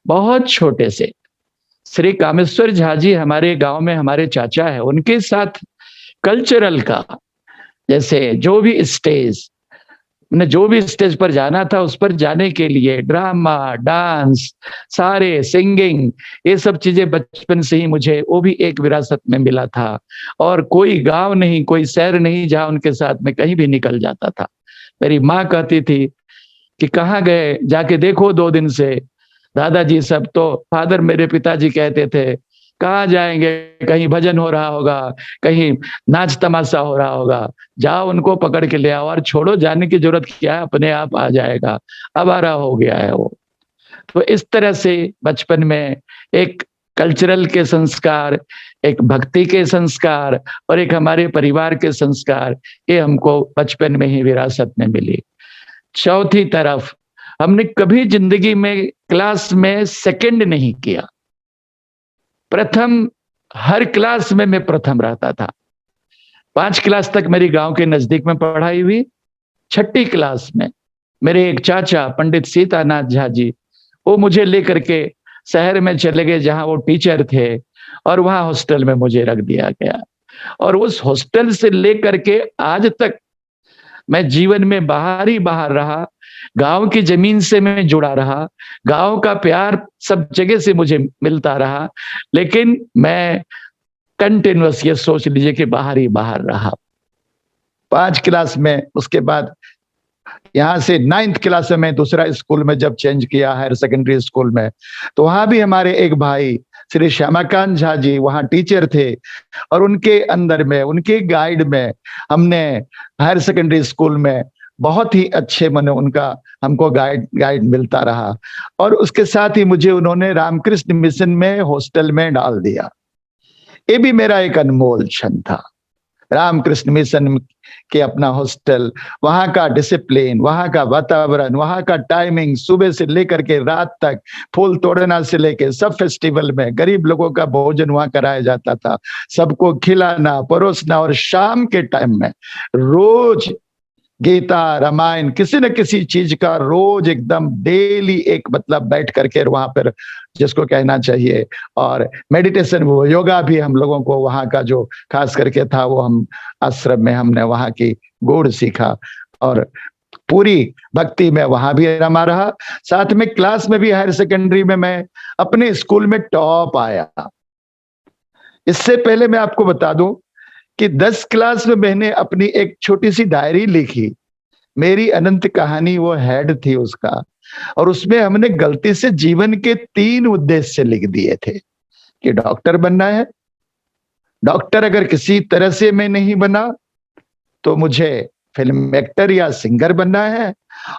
बहुत छोटे से श्री कामेश्वर झा जी हमारे गांव में हमारे चाचा है, उनके साथ कल्चरल का, जैसे जो भी स्टेज पर जाना था, उस पर जाने के लिए ड्रामा, डांस, सारे सिंगिंग, ये सब चीजें बचपन से ही मुझे वो भी एक विरासत में मिला था। और कोई गांव नहीं, कोई शहर नहीं जहां उनके साथ में कहीं भी निकल जाता था। मेरी माँ कहती थी कि कहाँ गए, जाके देखो 2 दिन से दादाजी सब। तो फादर, मेरे पिताजी कहते थे कहाँ जाएंगे, कहीं भजन हो रहा होगा, कहीं नाच तमाशा हो रहा होगा, जाओ उनको पकड़ के ले आओ, और छोड़ो, जाने की जरूरत क्या है, अपने आप आ जाएगा, अब आ रहा हो गया है वो। तो इस तरह से बचपन में एक कल्चरल के संस्कार, एक भक्ति के संस्कार और एक हमारे परिवार के संस्कार, ये हमको बचपन में ही विरासत में मिली। चौथी तरफ, हमने कभी जिंदगी में क्लास में सेकंड नहीं किया। प्रथम, हर क्लास में मैं प्रथम रहता था। 5 क्लास तक मेरी गांव के नजदीक में पढ़ाई हुई। 6ठी क्लास में मेरे एक चाचा पंडित सीतानाथ झा जी, वो मुझे लेकर के शहर में चले गए जहां वो टीचर थे, और वहां हॉस्टल में मुझे रख दिया गया। और उस हॉस्टल से लेकर के आज तक मैं जीवन में बाहर ही बाहर रहा, गांव की जमीन से मैं जुड़ा रहा, गांव का प्यार सब जगह से मुझे मिलता रहा, लेकिन मैं कंटिन्यूअस, ये सोच लीजिए कि बाहर ही बाहर रहा। 5 क्लास में, उसके बाद यहाँ से 9th क्लास में मैं दूसरा स्कूल में जब चेंज किया, हायर सेकेंडरी स्कूल में, तो वहां भी हमारे एक भाई श्री श्यामाकांत झा जी वहां टीचर थे, और उनके अंदर में, उनके गाइड में हमने हायर सेकेंडरी स्कूल में बहुत ही अच्छे मने उनका हमको गाइड मिलता रहा। और उसके साथ ही मुझे उन्होंने रामकृष्ण मिशन में हॉस्टल में डाल दिया। ये भी मेरा एक अनमोल क्षण था। रामकृष्ण मिशन के अपना हॉस्टल, वहां का डिसिप्लिन, वहां का वातावरण, वहां का टाइमिंग, सुबह से लेकर के रात तक, फूल तोड़ना से लेकर सब फेस्टिवल में गरीब लोगों का भोजन वहां कराया जाता था, सबको खिलाना, परोसना, और शाम के टाइम में रोज गीता, रामायण, किसी न किसी चीज का रोज एकदम डेली एक मतलब बैठ करके वहां पर जिसको कहना चाहिए, और मेडिटेशन, वो योगा भी हम लोगों को वहां का जो खास करके था, वो हम आश्रम में हमने वहां की गुण सीखा, और पूरी भक्ति में वहां भी रमा रहा। साथ में क्लास में भी, हायर सेकेंडरी में मैं अपने स्कूल में टॉप आया। इससे पहले मैं आपको बता दूं कि 10 क्लास में मैंने अपनी एक छोटी सी डायरी लिखी, मेरी अनंत कहानी, वो हेड थी उसका, और उसमें हमने गलती से जीवन के 3 उद्देश्य लिख दिए थे कि डॉक्टर बनना है, डॉक्टर अगर किसी तरह से मैं नहीं बना तो मुझे फिल्म एक्टर या सिंगर बनना है,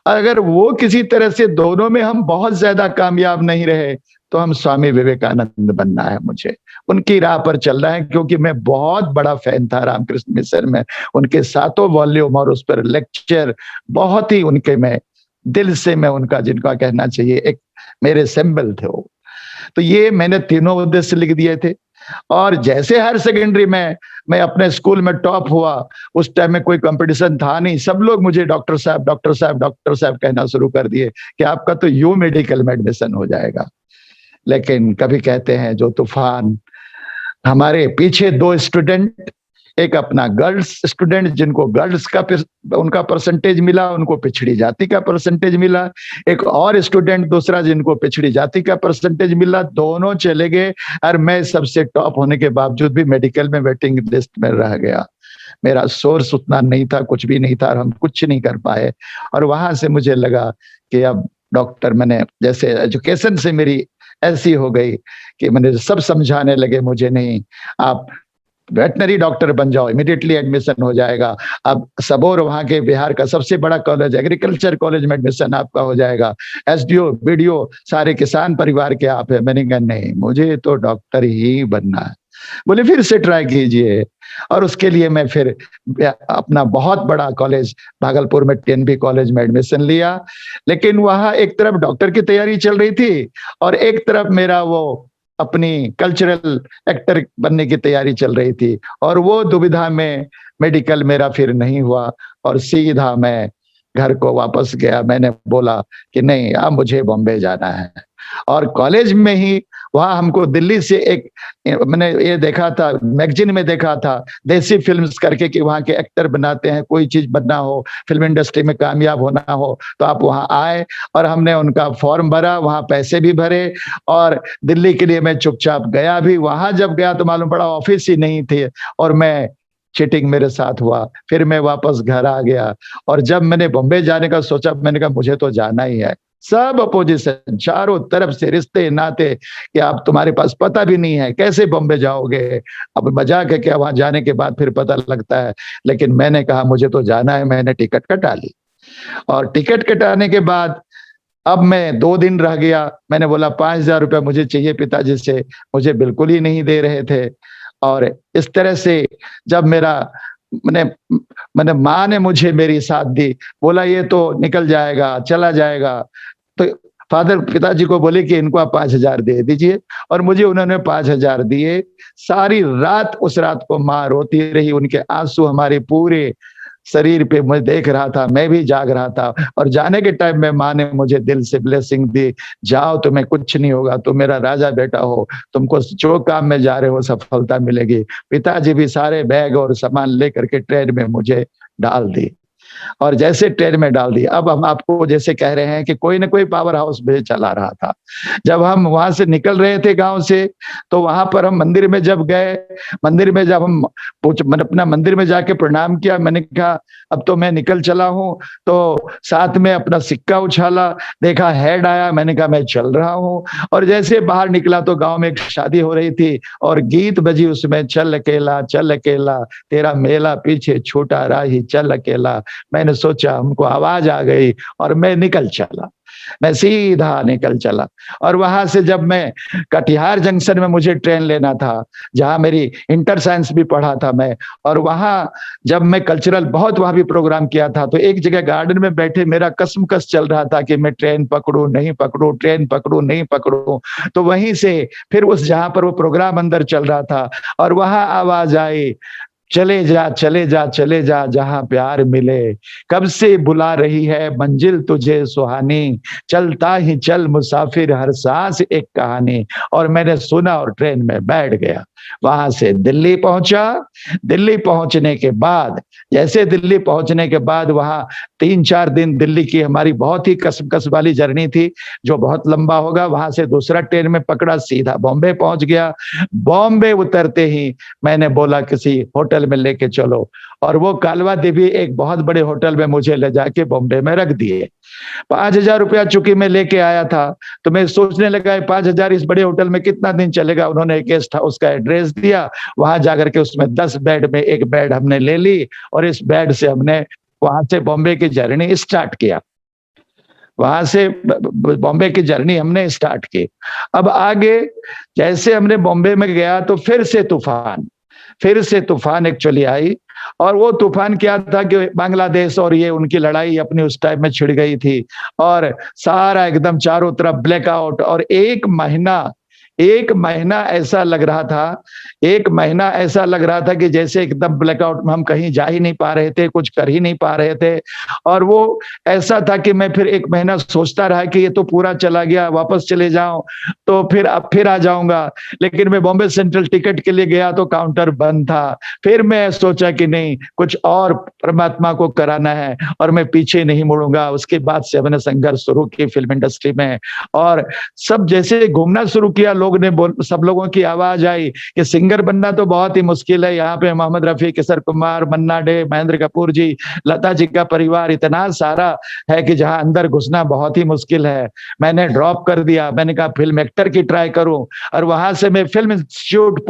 और अगर वो किसी तरह से दोनों में हम बहुत ज्यादा कामयाब नहीं रहे तो हम स्वामी विवेकानंद बनना है मुझे। उनकी राह पर चलना है, क्योंकि मैं बहुत बड़ा फैन था रामकृष्ण मिशन में, उनके 7 वॉल्यूम और उस पर लेक्चर बहुत ही उनके मैं दिल से मैं उनका, जिनका कहना चाहिए एक मेरे सिंबल थे वो। तो ये मैंने तीनों उद्देश्य लिख दिए थे। और जैसे हायर सेकेंडरी में मैं अपने स्कूल में टॉप हुआ, उस टाइम में कोई कंपटीशन था नहीं, सब लोग मुझे डॉक्टर साहब डॉक्टर साहब डॉक्टर साहब कहना शुरू कर दिए कि आपका तो यू मेडिकल में एडमिशन हो जाएगा। लेकिन कभी कहते हैं जो तूफान, हमारे पीछे 2 स्टूडेंट, एक अपना गर्ल्स स्टूडेंट जिनको गर्ल्स का उनका परसेंटेज मिला, उनको पिछड़ी जाति का परसेंटेज मिला, एक और स्टूडेंट दूसरा जिनको पिछड़ी जाति का परसेंटेज मिला, दोनों चले गए और मैं सबसे टॉप होने के बावजूद भी मेडिकल में वेटिंग लिस्ट में रह गया। मेरा सोर्स उतना नहीं था, कुछ भी नहीं था और हम कुछ नहीं कर पाए। और वहां से मुझे लगा कि अब डॉक्टर, मैंने जैसे एजुकेशन से मेरी ऐसी हो गई कि मैंने सब समझाने लगे मुझे, नहीं आप वेटनरी डॉक्टर बन जाओ, इमीडिएटली एडमिशन हो जाएगा। अब सबोर वहां के बिहार का सबसे बड़ा कॉलेज, एग्रीकल्चर कॉलेज में एडमिशन आपका हो जाएगा, एसडीओ बीडीओ सारे किसान परिवार के आप है। मैंने कहा नहीं, मुझे तो डॉक्टर ही बनना है। बोले फिर से ट्राई कीजिए। और उसके लिए मैं फिर अपना बहुत बड़ा कॉलेज भागलपुर में टीएनबी कॉलेज में एडमिशन लिया। लेकिन वहां एक तरफ डॉक्टर की तैयारी चल रही थी और एक तरफ मेरा वो अपनी कल्चरल एक्टर बनने की तैयारी चल रही थी। और वो दुविधा में मेडिकल मेरा फिर नहीं हुआ और सीधा मैं घर को वापस गया। मैंने बोला कि नहीं, अब मुझे बॉम्बे जाना है। और कॉलेज में ही वहां हमको दिल्ली से एक, मैंने ये देखा था, मैगजीन में देखा था, देसी फिल्म्स करके कि वहां के एक्टर बनाते हैं, कोई चीज बनना हो, फिल्म इंडस्ट्री में कामयाब होना हो तो आप वहां आए। और हमने उनका फॉर्म भरा, वहां पैसे भी भरे और दिल्ली के लिए मैं चुपचाप गया भी। वहां जब गया तो मालूम पड़ा ऑफिस ही नहीं थे और मैं चीटिंग मेरे साथ हुआ। फिर मैं वापस घर आ गया और जब मैंने बॉम्बे जाने का सोचा, मैंने कहा मुझे तो जाना ही है। सब अपोजिशन, चारों तरफ से रिश्ते नाते कि आप, तुम्हारे पास पता भी नहीं है कैसे बॉम्बे जाओगे। अब मजाक है क्या, वहां जाने के बाद फिर पता लगता है। लेकिन मैंने कहा मुझे तो जाना है, मैंने टिकट कटा ली। और टिकट कटाने के बाद अब मैं 2 दिन रह गया। मैंने बोला 5,000 रुपया मुझे चाहिए पिताजी से, मुझे बिल्कुल ही नहीं दे रहे थे। और इस तरह से जब मेरा मैंने माँ ने मुझे मेरी साथ दी, बोला ये तो निकल जाएगा, चला जाएगा। तो फादर पिताजी को बोले कि इनको आप 5,000 दे दीजिए और मुझे उन्होंने 5,000 दिए। सारी रात, उस रात को माँ रोती रही, उनके आंसू हमारे पूरे शरीर पे मैं देख रहा था, मैं भी जाग रहा था। और जाने के टाइम में माँ ने मुझे दिल से ब्लेसिंग दी, जाओ तुम्हें कुछ नहीं होगा, तुम मेरा राजा बेटा हो, तुमको जो काम में जा रहे हो सफलता मिलेगी। पिताजी भी सारे बैग और सामान लेकर के ट्रेन में मुझे डाल दी। और जैसे ट्रेन में डाल दी, अब हम आपको जैसे कह रहे हैं कि कोई ना कोई पावर हाउस में चला रहा था। जब हम वहां से निकल रहे थे गांव से, तो वहां पर हम मंदिर में जब गए, मंदिर में जब हम अपना मंदिर में जाके प्रणाम किया, मैंने कहा अब तो मैं निकल चला हूं। तो साथ में अपना सिक्का उछाला, देखा हेड आया, मैंने कहा मैं चल रहा हूं। और जैसे बाहर निकला तो गांव में एक शादी हो रही थी और गीत बजी उसमें, चल अकेला तेरा मेला पीछे छूटा राही चल अकेला। मैंने सोचा, हमको आवाज आ गई और मैं निकल चला, मैं सीधा निकल चला। और वहां से जब मैं कटिहार जंक्शन में मुझे ट्रेन लेना था, जहां मेरी इंटर साइंस भी पढ़ा था मैं, और वहां जब मैं कल्चरल बहुत वहां भी प्रोग्राम किया था, तो एक जगह गार्डन में बैठे मेरा कसमकस चल रहा था कि मैं ट्रेन पकड़ू नहीं पकड़ू, ट्रेन पकड़ू नहीं पकड़ू। तो वहीं से फिर उस जहां पर वो प्रोग्राम अंदर चल रहा था और वहां आवाज आई, चले जा जहां प्यार मिले, कब से बुला रही है मंजिल तुझे सुहानी, चलता ही चल मुसाफिर हर सांस एक कहानी। और मैंने सुना और ट्रेन में बैठ गया। वहां से दिल्ली पहुंचा। दिल्ली पहुंचने के बाद, जैसे दिल्ली पहुंचने के बाद वहां 3-4 दिन दिल्ली की हमारी बहुत ही कसमकस वाली जर्नी थी, जो बहुत लंबा होगा। वहां से दूसरा ट्रेन में पकड़ा, सीधा बॉम्बे पहुंच गया। बॉम्बे उतरते ही मैंने बोला किसी होटल में लेके चलो, और वो कालवा देवी एक बहुत बड़े होटल में मुझे ले जाके बॉम्बे में रख दिए। 5,000 रुपया चूंकि मैं लेके आया था, तो मैं सोचने लगा 5,000 इस बड़े होटल में कितना दिन चलेगा। उन्होंने एक गेस्ट हाउस का एड्रेस दिया, वहां जाकर के उसमें 10 बेड में एक बेड हमने ले ली और इस बेड से हमने वहां से बॉम्बे की जर्नी स्टार्ट किया। वहां से बॉम्बे की जर्नी हमने स्टार्ट की। अब आगे जैसे हमने बॉम्बे में गया तो फिर से तूफान एक्चुअली आई। और वो तूफान क्या था कि बांग्लादेश और ये उनकी लड़ाई अपनी उस टाइम में छिड़ गई थी और सारा एकदम चारों तरफ ब्लैकआउट। और एक महीना ऐसा लग रहा था, एक महीना ऐसा लग रहा था कि जैसे एकदम ब्लैकआउट में हम कहीं जा ही नहीं पा रहे थे, कुछ कर ही नहीं पा रहे थे। और वो ऐसा था कि मैं फिर एक महीना सोचता रहा कि ये तो पूरा चला गया, वापस चले जाऊं तो फिर अब फिर आ जाऊंगा। लेकिन मैं बॉम्बे सेंट्रल टिकट के लिए गया तो काउंटर बंद था। फिर मैं सोचा कि नहीं, कुछ और परमात्मा को कराना है और मैं पीछे नहीं मुड़ूंगा। उसके बाद से मैंने संघर्ष शुरू की फिल्म इंडस्ट्री में और सब जैसे घूमना शुरू किया, सब लोगों की आवाज आई कि सिंगर बनना तो बहुत ही मुश्किल है। यहाँ पे मोहम्मद रफी, किशोर कुमार, मन्ना डे, महेंद्र कपूर जी, लता जी का परिवार इतना सारा है कि जहाँ अंदर घुसना बहुत ही मुश्किल है। मैंने ड्रॉप कर दिया, मैंने कहा फिल्म एक्टर की ट्राई करूं। और वहां से मैं फिल्म इंस्टीट्यूट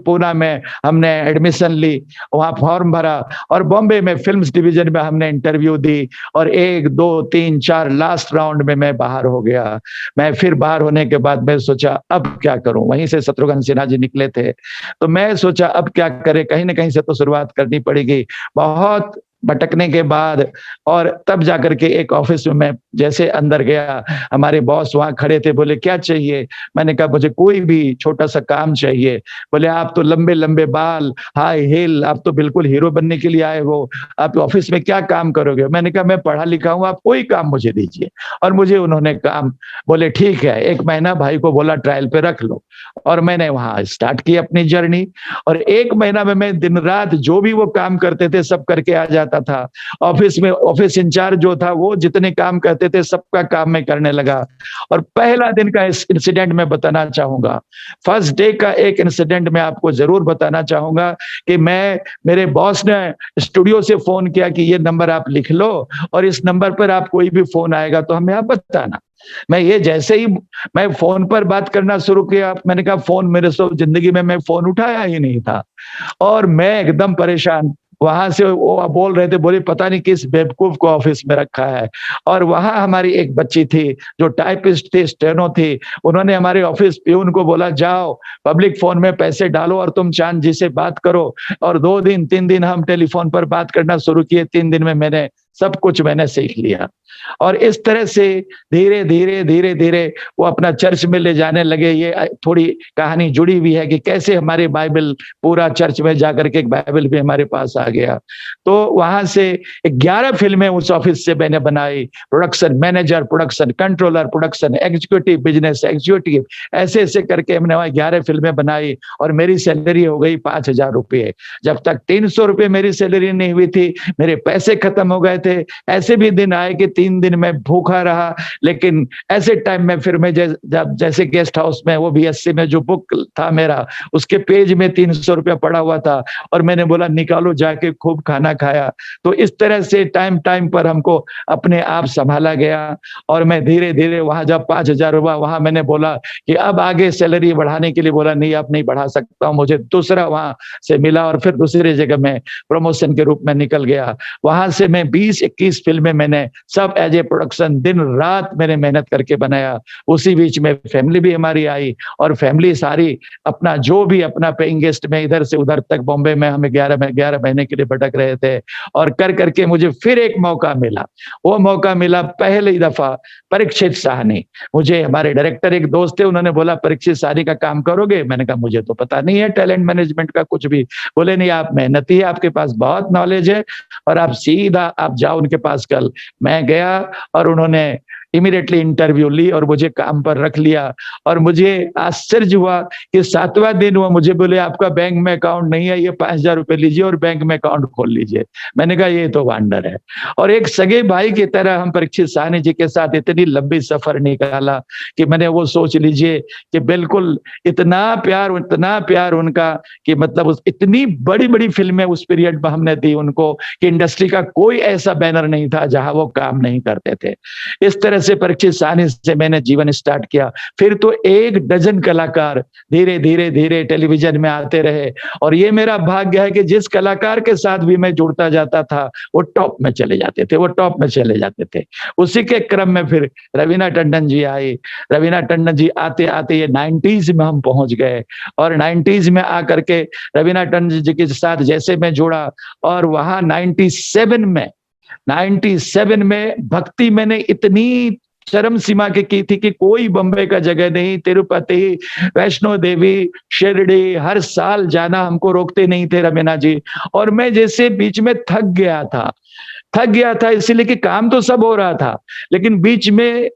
पूना में हमने एडमिशन ली, वहाँ फॉर्म भरा और बॉम्बे में फिल्म्स डिवीजन में हमने इंटरव्यू दी और 1, 2, 3, 4 लास्ट राउंड में मैं बाहर हो गया। मैं फिर बाहर होने के बाद मैं सोचा अब क्या करूं, वहीं से शत्रुघ्न सिन्हा जी निकले थे तो मैं सोचा अब क्या करें, कहीं ना कहीं से तो शुरुआत करनी पड़ेगी। बहुत भटकने के बाद और तब जाकर के एक ऑफिस में मैं जैसे अंदर गया, हमारे बॉस वहां खड़े थे, बोले क्या चाहिए? मैंने कहा मुझे कोई भी छोटा सा काम चाहिए। बोले आप तो लंबे लंबे बाल, हाई हील, आप तो बिल्कुल हीरो बनने के लिए आए हो, आप ऑफिस में क्या काम करोगे? मैंने कहा मैं पढ़ा लिखा हूँ, आप कोई काम मुझे दीजिए। और मुझे उन्होंने काम, बोले ठीक है, 1 महीना भाई को बोला ट्रायल पे रख लो। और मैंने वहां स्टार्ट की अपनी जर्नी और 1 महीना में मैं दिन रात जो भी वो काम करते थे सब करके आ जाता था। ऑफिस में ऑफिस इंचार्ज जो था वो जितने काम करते थे सबका काम मैं करने लगा। और पहला दिन का इंसिडेंट मैं बताना चाहूंगा, फर्स्ट डे का एक इंसिडेंट मैं आपको जरूर बताना चाहूंगा कि मेरे बॉस ने स्टूडियो से फोन किया कि ये नंबर आप लिख लो और इस नंबर पर आप कोई भी फोन आएगा तो हमें आप बताना। मैं ये जैसे ही मैं फोन पर बात करना शुरू किया, मैंने कहा फोन मेरे सब जिंदगी में मैं फोन उठाया ही नहीं था और मैं एकदम परेशान। वहां से वो बोल रहे थे, बोले पता नहीं किस बेवकूफ को ऑफिस में रखा है। और वहां हमारी एक बच्ची थी जो टाइपिस्ट थी, स्टेनो थी, उन्होंने हमारे ऑफिस प्यून को बोला जाओ पब्लिक फोन में पैसे डालो और तुम चांद जी से बात करो। और 2 दिन 3 दिन हम टेलीफोन पर बात करना शुरू किए। 3 दिन में मैंने सब कुछ सीख लिया। और इस तरह से धीरे धीरे धीरे धीरे वो अपना चर्च में ले जाने लगे। ये थोड़ी कहानी जुड़ी हुई है कि कैसे हमारे बाइबल पूरा चर्च में जाकर के एक बाइबल भी हमारे पास आ गया। तो वहां से 11 फिल्में उस ऑफिस से मैंने बनाई, production manager, production controller, production executive, business executive, ऐसे ऐसे करके हमने वहां 11 फिल्में बनाई और मेरी सैलरी हो गई 5,000 रुपये। जब तक 300 रुपये मेरी सैलरी नहीं हुई थी, मेरे पैसे खत्म हो गए थे। ऐसे भी दिन आए कि 3 दिन मैं भूखा रहा। लेकिन ऐसे टाइम में फिर मैं जैसे गेस्ट हाउस में वो BSc में जो बुक था मेरा, उसके पेज में 300 रुपया पड़ा हुआ था और मैंने बोला निकालो, जाके खूब खाना खाया। तो इस तरह से टाइम पर हमको अपने आप संभाला गया। और मैं धीरे धीरे वहां जब 5,000 हुआ, वहां मैंने बोला कि अब आगे सैलरी बढ़ाने के लिए, बोला नहीं अब नहीं बढ़ा सकता हूं। मुझे दूसरा वहां से मिला और फिर दूसरी जगह में प्रमोशन के रूप में निकल गया। वहां से मैं 20-21 फिल्में मैंने सब एज ए प्रोडक्शन दिन रात मैंने मेहनत करके बनाया। उसी बीच में फैमिली भी हमारी आई और फैमिली सारी अपना जो भी अपना पेइंग गेस्ट में इधर से उधर तक बॉम्बे में हमें 11 महीने के लिए भटक रहे थे। और कर करके मुझे फिर एक मौका मिला। वो मौका मिला पहली दफा परीक्षित साहनी। मुझे हमारे डायरेक्टर एक दोस्त थे, उन्होंने बोला परीक्षित साहनी का काम करोगे? मैंने कहा मुझे तो पता नहीं है टैलेंट मैनेजमेंट का कुछ भी। बोले नहीं आप मेहनती है, आपके पास बहुत नॉलेज है और आप सीधा आप जाओ उनके पास कल। मैं गया और उन्होंने इमीडिएटली इंटरव्यू ली और मुझे काम पर रख लिया। और मुझे आश्चर्य हुआ कि 7वां दिन वो मुझे बोले आपका बैंक में अकाउंट नहीं है, ये 5,000 रुपए लीजिए और बैंक में अकाउंट खोल लीजिए। मैंने कहा ये तो वंडर है। और एक सगे भाई की तरह हम परीक्षित साहनी जी के साथ इतनी लंबी सफर निकाला कि मैंने वो सोच लीजिए कि बिल्कुल इतना प्यार उनका कि मतलब इतनी बड़ी बड़ी फिल्में उस पीरियड में हमने दी उनको कि इंडस्ट्री का कोई ऐसा बैनर नहीं था जहां वो काम नहीं करते थे। इस तरह से परीक्षित साहनी से मैंने जीवन स्टार्ट किया। फिर तो 1 डजन कलाकार धीरे धीरे धीरे टेलीविजन में आते रहे, और ये मेरा भाग्य है कि जिस कलाकार के साथ भी मैं जुड़ता जाता था वो टॉप में चले जाते थे, वो टॉप में चले जाते थे। उसी के क्रम में फिर रवीना टंडन जी आई। रवीना टंडन जी आते आते ये 90s में हम पहुंच गए, और 90s में आकर के रवीना टंडन जी के साथ जैसे मैं जुड़ा, और वहां 97 में भक्ति मैंने इतनी चरम सीमा की थी कि कोई बम्बई का जगह नहीं, तिरुपति, वैष्णो देवी, शिरडी, हर साल जाना हमको रोकते नहीं थे रवीना जी। और मैं जैसे बीच में थक गया था इसलिए कि काम तो सब हो रहा था, लेकिन बीच में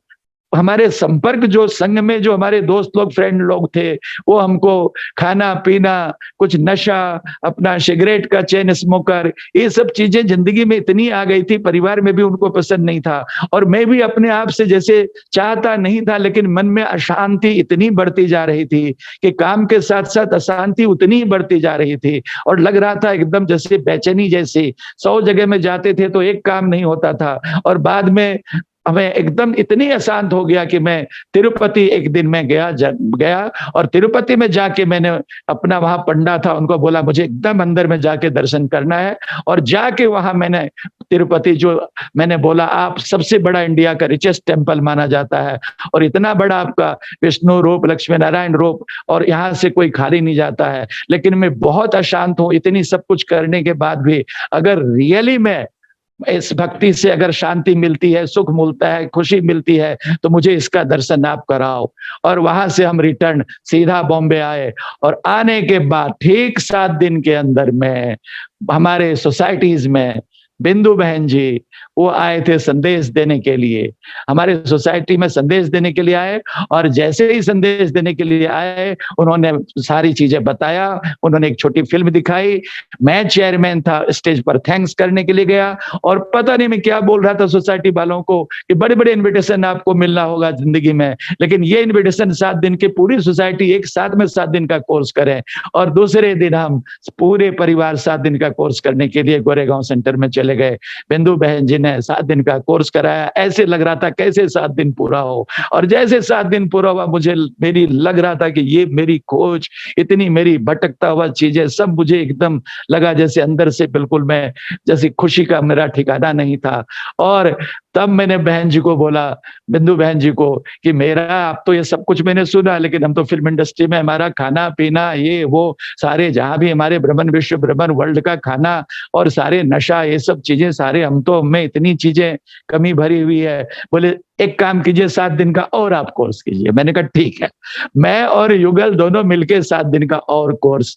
हमारे संपर्क जो संघ में जो हमारे दोस्त लोग, फ्रेंड लोग थे, वो हमको खाना पीना, कुछ नशा, अपना सिगरेट का चेन स्मोकर, ये सब चीजें जिंदगी में इतनी आ गई थी, परिवार में भी उनको पसंद नहीं था, और मैं भी अपने आप से जैसे चाहता नहीं था, लेकिन मन में अशांति इतनी बढ़ती जा रही थी कि काम के साथ साथ अशांति उतनी ही बढ़ती जा रही थी, और लग रहा था एकदम जैसे बेचैनी जैसी। 100 जगह में जाते थे तो एक काम नहीं होता था, और बाद में हमें एकदम इतनी अशांत हो गया कि मैं तिरुपति एक दिन में गया, और तिरुपति में जाके मैंने अपना, वहां पंडा था, उनको बोला मुझे एकदम अंदर में जाके दर्शन करना है, और जाके वहां मैंने तिरुपति, जो मैंने बोला आप सबसे बड़ा इंडिया का रिचेस्ट टेम्पल माना जाता है, और इतना बड़ा आपका विष्णु रूप, लक्ष्मी नारायण रूप, और यहाँ से कोई खाली नहीं जाता है, लेकिन मैं बहुत अशांत हूँ। इतनी सब कुछ करने के बाद भी अगर रियली में इस भक्ति से अगर शांति मिलती है, सुख मिलता है, खुशी मिलती है, तो मुझे इसका दर्शन आप कराओ। और वहां से हम रिटर्न सीधा बॉम्बे आए, और आने के बाद ठीक 7 दिन के अंदर में हमारे सोसाइटीज में बिंदु बहन जी वो आए थे संदेश देने के लिए, हमारे सोसाइटी में संदेश देने के लिए आए, और जैसे ही संदेश देने के लिए आए उन्होंने सारी चीजें बताया, उन्होंने एक छोटी फिल्म दिखाई, मैं चेयरमैन था, स्टेज पर थैंक्स करने के लिए गया, और पता नहीं मैं क्या बोल रहा था सोसाइटी वालों को कि बड़े बड़े इन्विटेशन आपको मिलना होगा जिंदगी में, लेकिन ये इन्विटेशन 7 दिन की पूरी सोसाइटी एक साथ में 7 दिन का कोर्स करें, और दूसरे दिन हम पूरे परिवार 7 दिन का कोर्स करने के लिए गोरेगांव सेंटर में चले गए। बिंदु बहन जी ने 7 दिन का कोर्स कराया, ऐसे लग रहा था कैसे 7 दिन पूरा हो, और जैसे 7 दिन पूरा हुआ मुझे मेरी लग रहा था कि ये मेरी खोज, इतनी मेरी भटकता हुआ चीजें सब मुझे एकदम लगा जैसे अंदर से बिल्कुल मैं, जैसे खुशी का मेरा ठिकाना नहीं था। और तब मैंने बहन जी को बोला, बिंदु बहन जी को, कि मेरा, आप तो ये सब कुछ मैंने सुना, लेकिन हम तो फिल्म इंडस्ट्री में हमारा खाना पीना ये वो सारे जहां भी हमारे भ्रमण, विश्व भ्रमण, वर्ल्ड का खाना और सारे नशा, ये सब चीजें सारे, हम तो, हमें इतनी चीजें कमी भरी हुई है। बोले एक काम कीजिए 7 दिन का और आप कोर्स कीजिए। मैंने कहा ठीक है। मैं और युगल दोनों मिलके 7 दिन का और कोर्स,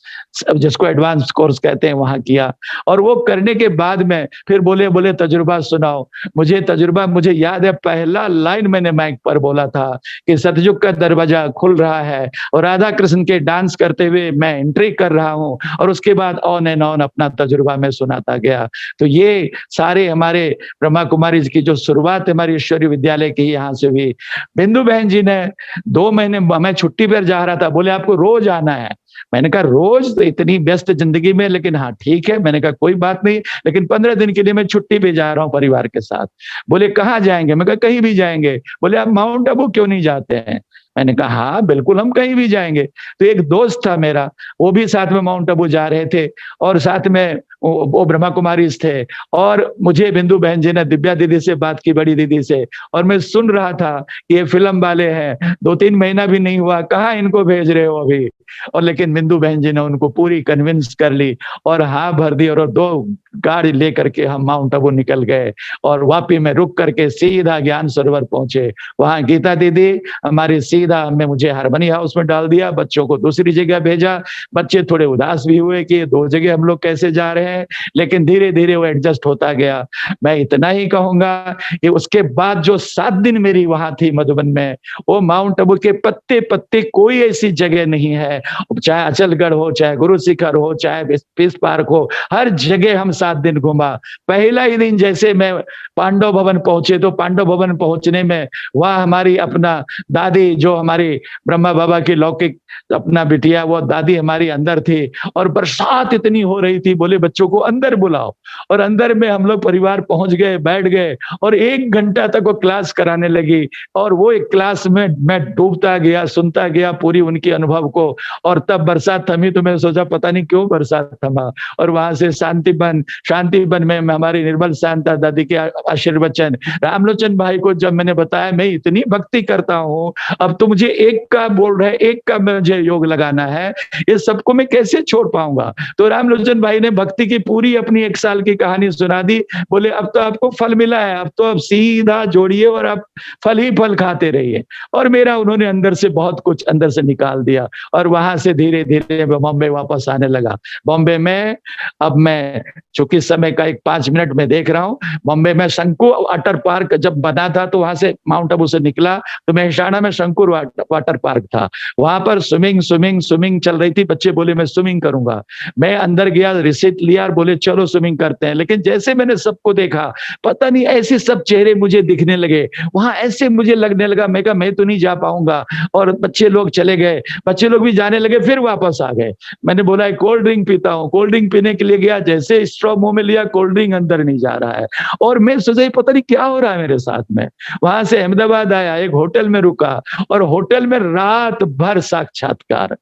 जिसको एडवांस कोर्स कहते हैं, वहां किया। और वो करने के बाद में फिर बोले तजुर्बा सुनाओ। मुझे याद है पहला लाइन मैंने माइक पर बोला था कि सतयुग का दरवाजा खुल रहा है और राधा कृष्ण के डांस करते हुए मैं एंट्री कर रहा हूं, और उसके बाद ऑन एंड ऑन अपना तजुर्बा में सुनाता गया। तो ये सारे हमारे ब्रह्मा कुमारी की जो शुरुआत हमारी ईश्वरीय विद्यालय की यहाँ से हुई। बिंदु बहन जी ने 2 महीने, मैं छुट्टी पर जा रहा था, बोले आपको रोज आना है। मैंने कहा रोज तो इतनी व्यस्त जिंदगी में, लेकिन हाँ ठीक है। मैंने कहा कोई बात नहीं, लेकिन 15 दिन के लिए मैं छुट्टी पे जा रहा हूँ परिवार के साथ। बोले कहाँ जाएंगे? मैं कहा कहीं भी जाएंगे। बोले आप माउंट आबू क्यों नहीं जाते हैं? मैंने कहा हाँ बिल्कुल, हम कहीं भी जाएंगे। तो एक दोस्त था मेरा, वो भी साथ में माउंट आबू जा रहे थे, और साथ में वो ब्रह्मा कुमारी थे। और मुझे बिंदु बहन जी ने दिव्या दीदी से बात की, बड़ी दीदी से, और मैं सुन रहा था कि ये फिल्म वाले हैं, 2-3 महीना भी नहीं हुआ, कहाँ इनको भेज रहे हो अभी? और लेकिन बिंदु बहन जी ने उनको पूरी कन्विंस कर ली और हाँ भर दी, और 2 गाड़ी लेकर के हम माउंट आबू निकल गए, और वापी में रुक करके सीधा ज्ञान सरोवर पहुंचे। वहां गीता दीदी हमारी सीधा हमें, मुझे हारमोनी हाउस में डाल दिया, बच्चों को दूसरी जगह भेजा। बच्चे थोड़े उदास भी हुए कि 2 जगह हम लोग कैसे जा रहे हैं, लेकिन धीरे धीरे वो एडजस्ट होता गया। मैं इतना ही कहूंगा कि उसके बाद जो 7 दिन मेरी वहां थी मधुबन में, वो माउंट आबू के पत्ते पत्ते कोई ऐसी जगह नहीं है, चाहे अचलगढ़ हो, चाहे गुरु शिखर हो, चाहे पीस पार्क हो, हर जगह हम 7 दिन घूमा। पहला ही दिन जैसे मैं पांडव भवन पहुंचे, तो पांडव भवन पहुंचने में वहाँ हमारी अपना दादी, जो हमारी ब्रह्मा बाबा की लौकिक अपना बिटिया, वो दादी हमारी अंदर थी और बरसात इतनी हो रही थी, बोले बच्चों को अंदर बुलाओ। और अंदर में हम लोग परिवार पहुंच गए, बैठ गए और 1 घंटा तक वो क्लास कराने लगी। और वो एक क्लास में मैं डूबता गया, सुनता गया पूरी उनकी अनुभव को। और तब बरसात थमी तो मैंने सोचा पता नहीं क्यों बरसात थमा। और वहां से शांति बन में हमारी निर्मल शांता दादी के आशीर्वचन, रामलोचन भाई को जब मैंने बताया मैं इतनी भक्ति करता हूँ, अब तो मुझे एक का बोल रहे, एक का मुझे योग लगाना है, ये सबको मैं कैसे छोड़ पाऊंगा। तो रामलोचन भाई ने भक्ति की पूरी अपनी 1 साल की कहानी सुना दी। बोले अब तो आपको फल मिला है, अब तो आप सीधा जोड़िए और आप फल ही फल खाते रहिए। और मेरा उन्होंने अंदर से बहुत कुछ अंदर से निकाल दिया। और वहां से धीरे धीरे बॉम्बे वापस आने लगा। बॉम्बे में अब मैं चूंकि समय का एक 5 मिनट में देख रहा हूँ, बॉम्बे में शंकुर वाटर पार्क जब बना था तो वहां से माउंट आबू से निकला तो मेहसाणा में शंकुर वाटर पार्क था। वहां पर स्विमिंग चल रही थी। बच्चे बोले मैं स्विमिंग करूंगा। मैं अंदर गया, रिसिप्ट लिया और बोले चलो स्विमिंग करते हैं। लेकिन जैसे मैंने सबको देखा, पता नहीं ऐसे सब चेहरे मुझे दिखने लगे, वहां ऐसे मुझे लगने लगा, मैं कहा मैं तो नहीं जा पाऊंगा। और बच्चे लोग चले गए, बच्चे लोग भी जाने लगे, फिर वापस आ गए। मैंने बोला कोल्ड ड्रिंक पीता हूँ, कोल्ड ड्रिंक पीने के लिए गया, जैसे स्ट्रॉ मुंह में लिया, कोल्ड ड्रिंक अंदर नहीं जा रहा है। और मैं सोचा पता नहीं क्या हो रहा है मेरे साथ में। वहां से अहमदाबाद आया, एक होटल में रुका और होटल में रात भर साक्षात्कार।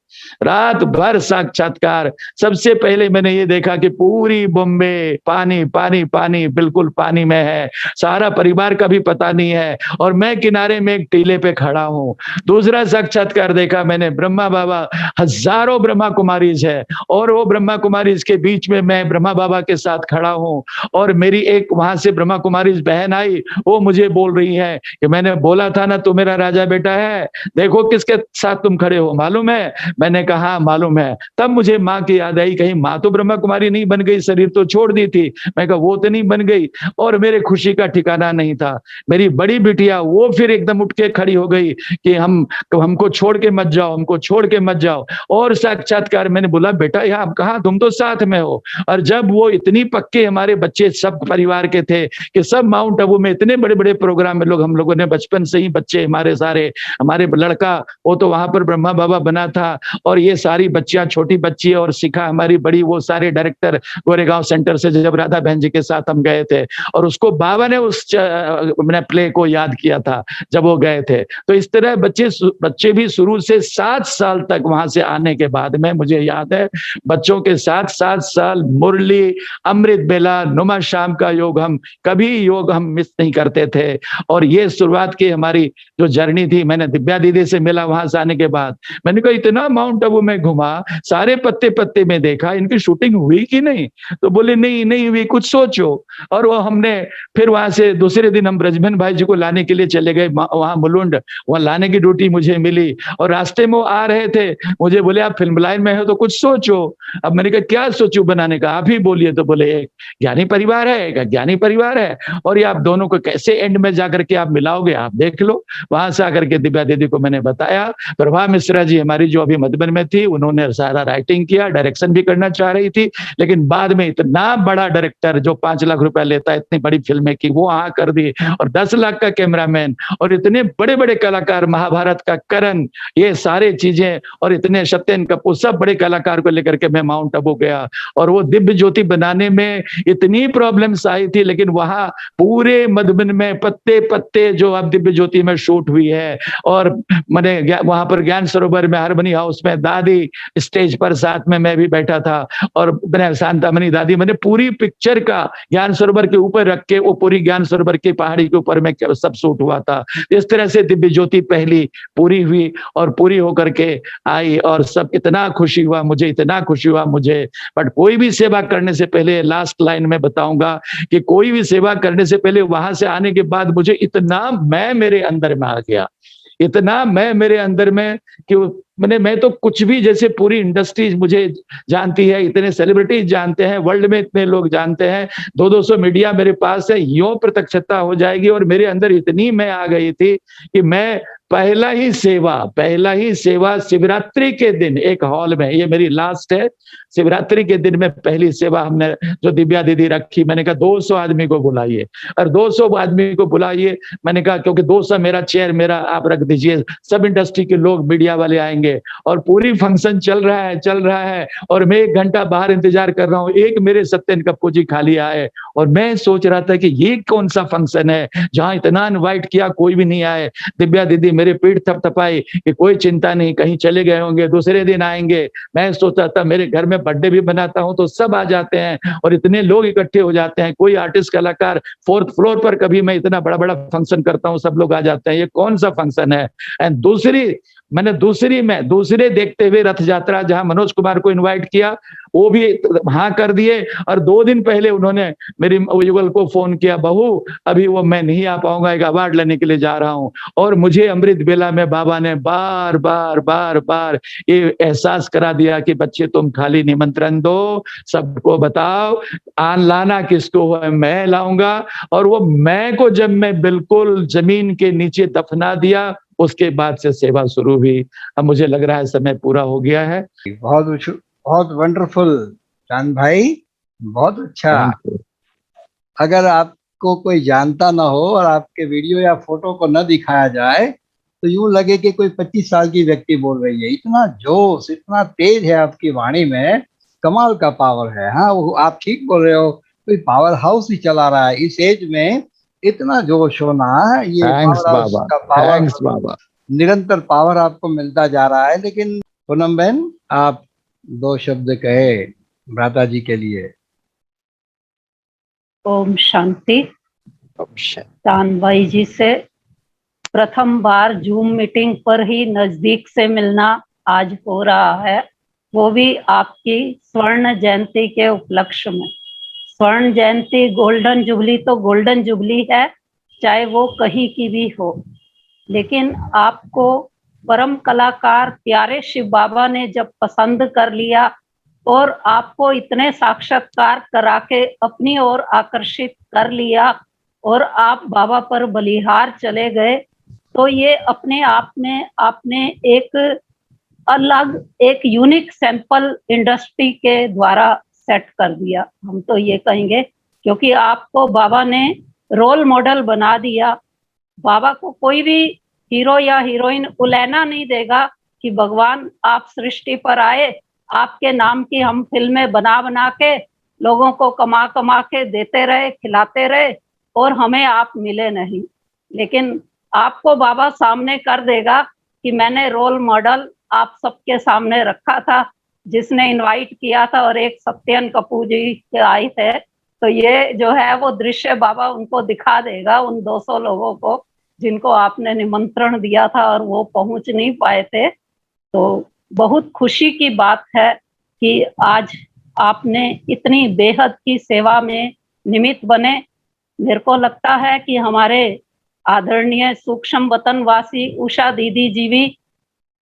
सबसे पहले मैंने ये देखा कि पूरी बॉम्बे पानी पानी पानी, बिल्कुल पानी में है, सारा परिवार का भी पता नहीं है और मैं किनारे में एक टीले पे खड़ा हूँ। दूसरा साक्षात्कार देखा मैंने, ब्रह्मा बाबा, हजारों ब्रह्मा कुमारीज है और वो ब्रह्मा कुमारीज के बीच में मैं ब्रह्मा बाबा के साथ खड़ा हूँ। और मेरी एक वहां से ब्रह्मा कुमारीज बहन आई, वो मुझे बोल रही है कि मैंने बोला था ना तू मेरा राजा बेटा है, देखो किसके साथ तुम खड़े हो, मालूम है? मैंने कहा मालूम है। तब मुझे माँ की याद आई, कहीं माँ तो ब्रह्मा कुमारी नहीं बन गई, शरीर तो छोड़ दी थी। मैं कहा वो तो नहीं बन गई। और मेरे खुशी का ठिकाना नहीं था। मेरी बड़ी बिटिया वो फिर एकदम उठ के खड़ी हो गई कि हमको छोड़ के मत जाओ, हमको छोड़ के मत जाओ। और साक्षात्कार मैंने बोला बेटा यहाँ कहा, तुम तो साथ में हो। और जब वो इतनी पक्के हमारे बच्चे सब परिवार के थे कि सब माउंट आबू में इतने बड़े बड़े प्रोग्राम में हम लोगों ने बचपन से ही बच्चे हमारे सारे, हमारे लड़का वो तो वहां पर ब्रह्मा बाबा बना था और ये सारी बच्चियां छोटी बच्ची और शिखा हमारी बड़ी, वो सारे डायरेक्टर गोरेगांव सेंटर से जब राधा बहन जी के साथ हम गए थे और उसको बाबा ने उस प्ले को याद किया था जब वो गए थे। तो इस तरह बच्चे भी शुरू से 7 साल तक वहां से आने के बाद में मुझे याद है बच्चों के साथ 7 साल मुरली, अमृत बेला, नुमा शाम का योग हम मिस नहीं करते थे। और ये शुरुआत की हमारी जो जर्नी थी, मैंने दिव्या दीदी से मिला वहां से आने के बाद। मैंने कहा इतना माउंट आबू में घुमा, सारे पत्ते में देखा, इनकी शूटिंग हुई कि नहीं? तो बोले नहीं हुई, कुछ सोचो। और वो हमने फिर वहां से दूसरे दिन हम ब्रजमन भाई जी को लाने के लिए चले गए वहां मुलुंड, वहां लाने की ड्यूटी मुझे मिली। और रास्ते में वो आ रहे थे, मुझे बोले आप फिल्म लाइन में हो तो कुछ सोचो। अब मैंने कहा क्या सोचूं बनाने का, आप ही बोलिए। तो बोले एक ज्ञानी परिवार है, एक अज्ञानी परिवार है, और ये आप दोनों को कैसे एंड में जाकर के आप मिलाओगे, आप देख लो। वहां से आकर के दिव्या दीदी को मैंने बताया। प्रभा मिश्रा जी हमारी जो अभी मधुबन में थी, उन्होंने सारा राइटिंग किया, डायरेक्शन भी करना चाह रही थी, लेकिन बाद में इतना बड़ा डायरेक्टर जो 5 लाख रुपया लेता है इतनी बड़ी फिल्में की, वो वहां कर दी। और 10 लाख का कैमरामैन और इतने बड़े बड़े कलाकार, महाभारत का करण, ये सारे चीजें, और इतने सत्यन कपूर, सब बड़े कलाकार को लेकर के मैं माउंट आबू गया। और वो दिव्य ज्योति बनाने में इतनी प्रॉब्लम्स आई थी, लेकिन वहां पूरे मधुबन में पत्ते जो अब दिव्य ज्योति में शूट हुई है। और मैंने वहां पर ज्ञान सरोवर में हारमोनी हाउस में दादी स्टेज पर साथ में मैं भी बैठा था, और शांतामणि दादी, मैंने पूरी पिक्चर का ज्ञान सरोवर के ऊपर रख के, वो पूरी ज्ञान सरोवर की पहाड़ी के ऊपर में सब शूट हुआ था। इस तरह से दिव्य ज्योति पहली पूरी हुई और पूरी होकर के आई, और सब इतना खुशी हुआ मुझे। बट कोई भी सेवा करने से पहले, लास्ट लाइन में बताऊंगा कि कोई भी सेवा करने से पहले वहां से आने के बाद मुझे इतना मैं मेरे अंदर में आ गया, इतना मैं मेरे अंदर में कि मैं तो कुछ भी, जैसे पूरी इंडस्ट्री मुझे जानती है, इतने सेलिब्रिटीज जानते हैं, वर्ल्ड में इतने लोग जानते हैं, 200 मीडिया मेरे पास है, यो प्रत्यक्षता हो जाएगी। और मेरे अंदर इतनी मैं आ गई थी कि मैं पहला ही सेवा शिवरात्रि के दिन एक हॉल में, ये मेरी लास्ट है, शिवरात्रि के दिन में पहली सेवा हमने जो दिव्या दीदी रखी, मैंने कहा 200 आदमी को बुलाइए, और 200 आदमी को बुलाइए। मैंने कहा क्योंकि 200 मेरा चेयर मेरा आप रख दीजिए, सब इंडस्ट्री के लोग मीडिया वाले आएंगे, और पूरी फंक्शन चल रहा है और मैं 1 घंटा बाहर इंतजार कर रहा हूँ, एक मेरे सत्यन कप्पू जी खाली आए, और मैं सोच रहा था कि ये कौन सा फंक्शन है जहां इतना इनवाइट किया कोई भी नहीं आए। दिव्या दीदी मेरे पीठ थपथपाई कि कोई चिंता नहीं, कहीं चले गए होंगे, दूसरे दिन आएंगे। मैं सोचा था मेरे घर में बर्थडे भी बनाता हूं तो सब आ जाते हैं और इतने लोग इकट्ठे हो जाते हैं, कोई आर्टिस्ट कलाकार 4th फ्लोर पर कभी मैं इतना बड़ा बड़ा फंक्शन करता हूं, सब लोग आ जाते हैं, ये कौन सा फंक्शन है। एंड दूसरे देखते हुए रथ यात्रा जहां मनोज कुमार को इनवाइट किया वो भी हाँ कर दिए, और 2 दिन पहले उन्होंने मेरी युगल को फोन किया, बहू अभी वो मैं नहीं आ पाऊंगा, एक अवार्ड लेने के लिए जा रहा हूं। और मुझे अमृत बेला में बाबा ने बार बार ये एहसास करा दिया कि बच्चे तुम खाली निमंत्रण दो, सबको बताओ, आन लाना किसको है, मैं लाऊंगा। और वो मैं को जब मैं बिल्कुल जमीन के नीचे दफना दिया, उसके बाद से सेवा शुरू हुई। अब मुझे लग रहा है समय पूरा हो गया है। बहुत वंडरफुल चांद भाई, बहुत अच्छा। अगर आपको कोई जानता ना हो और आपके वीडियो या फोटो को न दिखाया जाए तो यूं लगे कि कोई 25 साल की व्यक्ति बोल रही है। इतना जोश, इतना तेज है आपकी वाणी में, कमाल का पावर है। हाँ, वो आप ठीक बोल रहे हो, कोई पावर हाउस ही चला रहा है इस एज में। इतना जोश होना, ये थैंक्स पावर हाउस बाबा, का पावर, थैंक्स बाबा। निरंतर पावर आपको मिलता जा रहा है। लेकिन पूनम बहन, आप 2 शब्द कहे भ्राता जी के लिए। ओम शांति। चांद भाई जी से प्रथम बार जूम मीटिंग पर ही नजदीक से मिलना आज हो रहा है, वो भी आपकी स्वर्ण जयंती के उपलक्ष्य में। स्वर्ण जयंती, गोल्डन जुबली तो गोल्डन जुबली है, चाहे वो कहीं की भी हो। लेकिन आपको परम कलाकार प्यारे शिव बाबा ने जब पसंद कर लिया और आपको इतने साक्षात्कार करा के अपनी ओर आकर्षित कर लिया और आप बाबा पर बलिहार चले गए, तो ये अपने आप में आपने एक अलग, एक यूनिक सैंपल इंडस्ट्री के द्वारा सेट कर दिया। हम तो ये कहेंगे क्योंकि आपको बाबा ने रोल मॉडल बना दिया। बाबा को कोई भी हीरो या हीरोइन उलैना नहीं देगा कि भगवान आप सृष्टि पर आए, आपके नाम की हम फिल्में बना बना के लोगों को कमा कमा के देते रहे, खिलाते रहे और हमें आप मिले नहीं। लेकिन आपको बाबा सामने कर देगा कि मैंने रोल मॉडल आप सबके सामने रखा था, जिसने इनवाइट किया था और एक सत्यन कपूर जी के आए थे। तो ये जो है वो दृश्य बाबा उनको दिखा देगा, उन 200 लोगों को जिनको आपने निमंत्रण दिया था और वो पहुंच नहीं पाए थे। तो बहुत खुशी की बात है कि आज आपने इतनी बेहद की सेवा में निमित्त बने। मेरे को लगता है कि हमारे आदरणीय सूक्ष्म वतनवासी उषा दीदी जी भी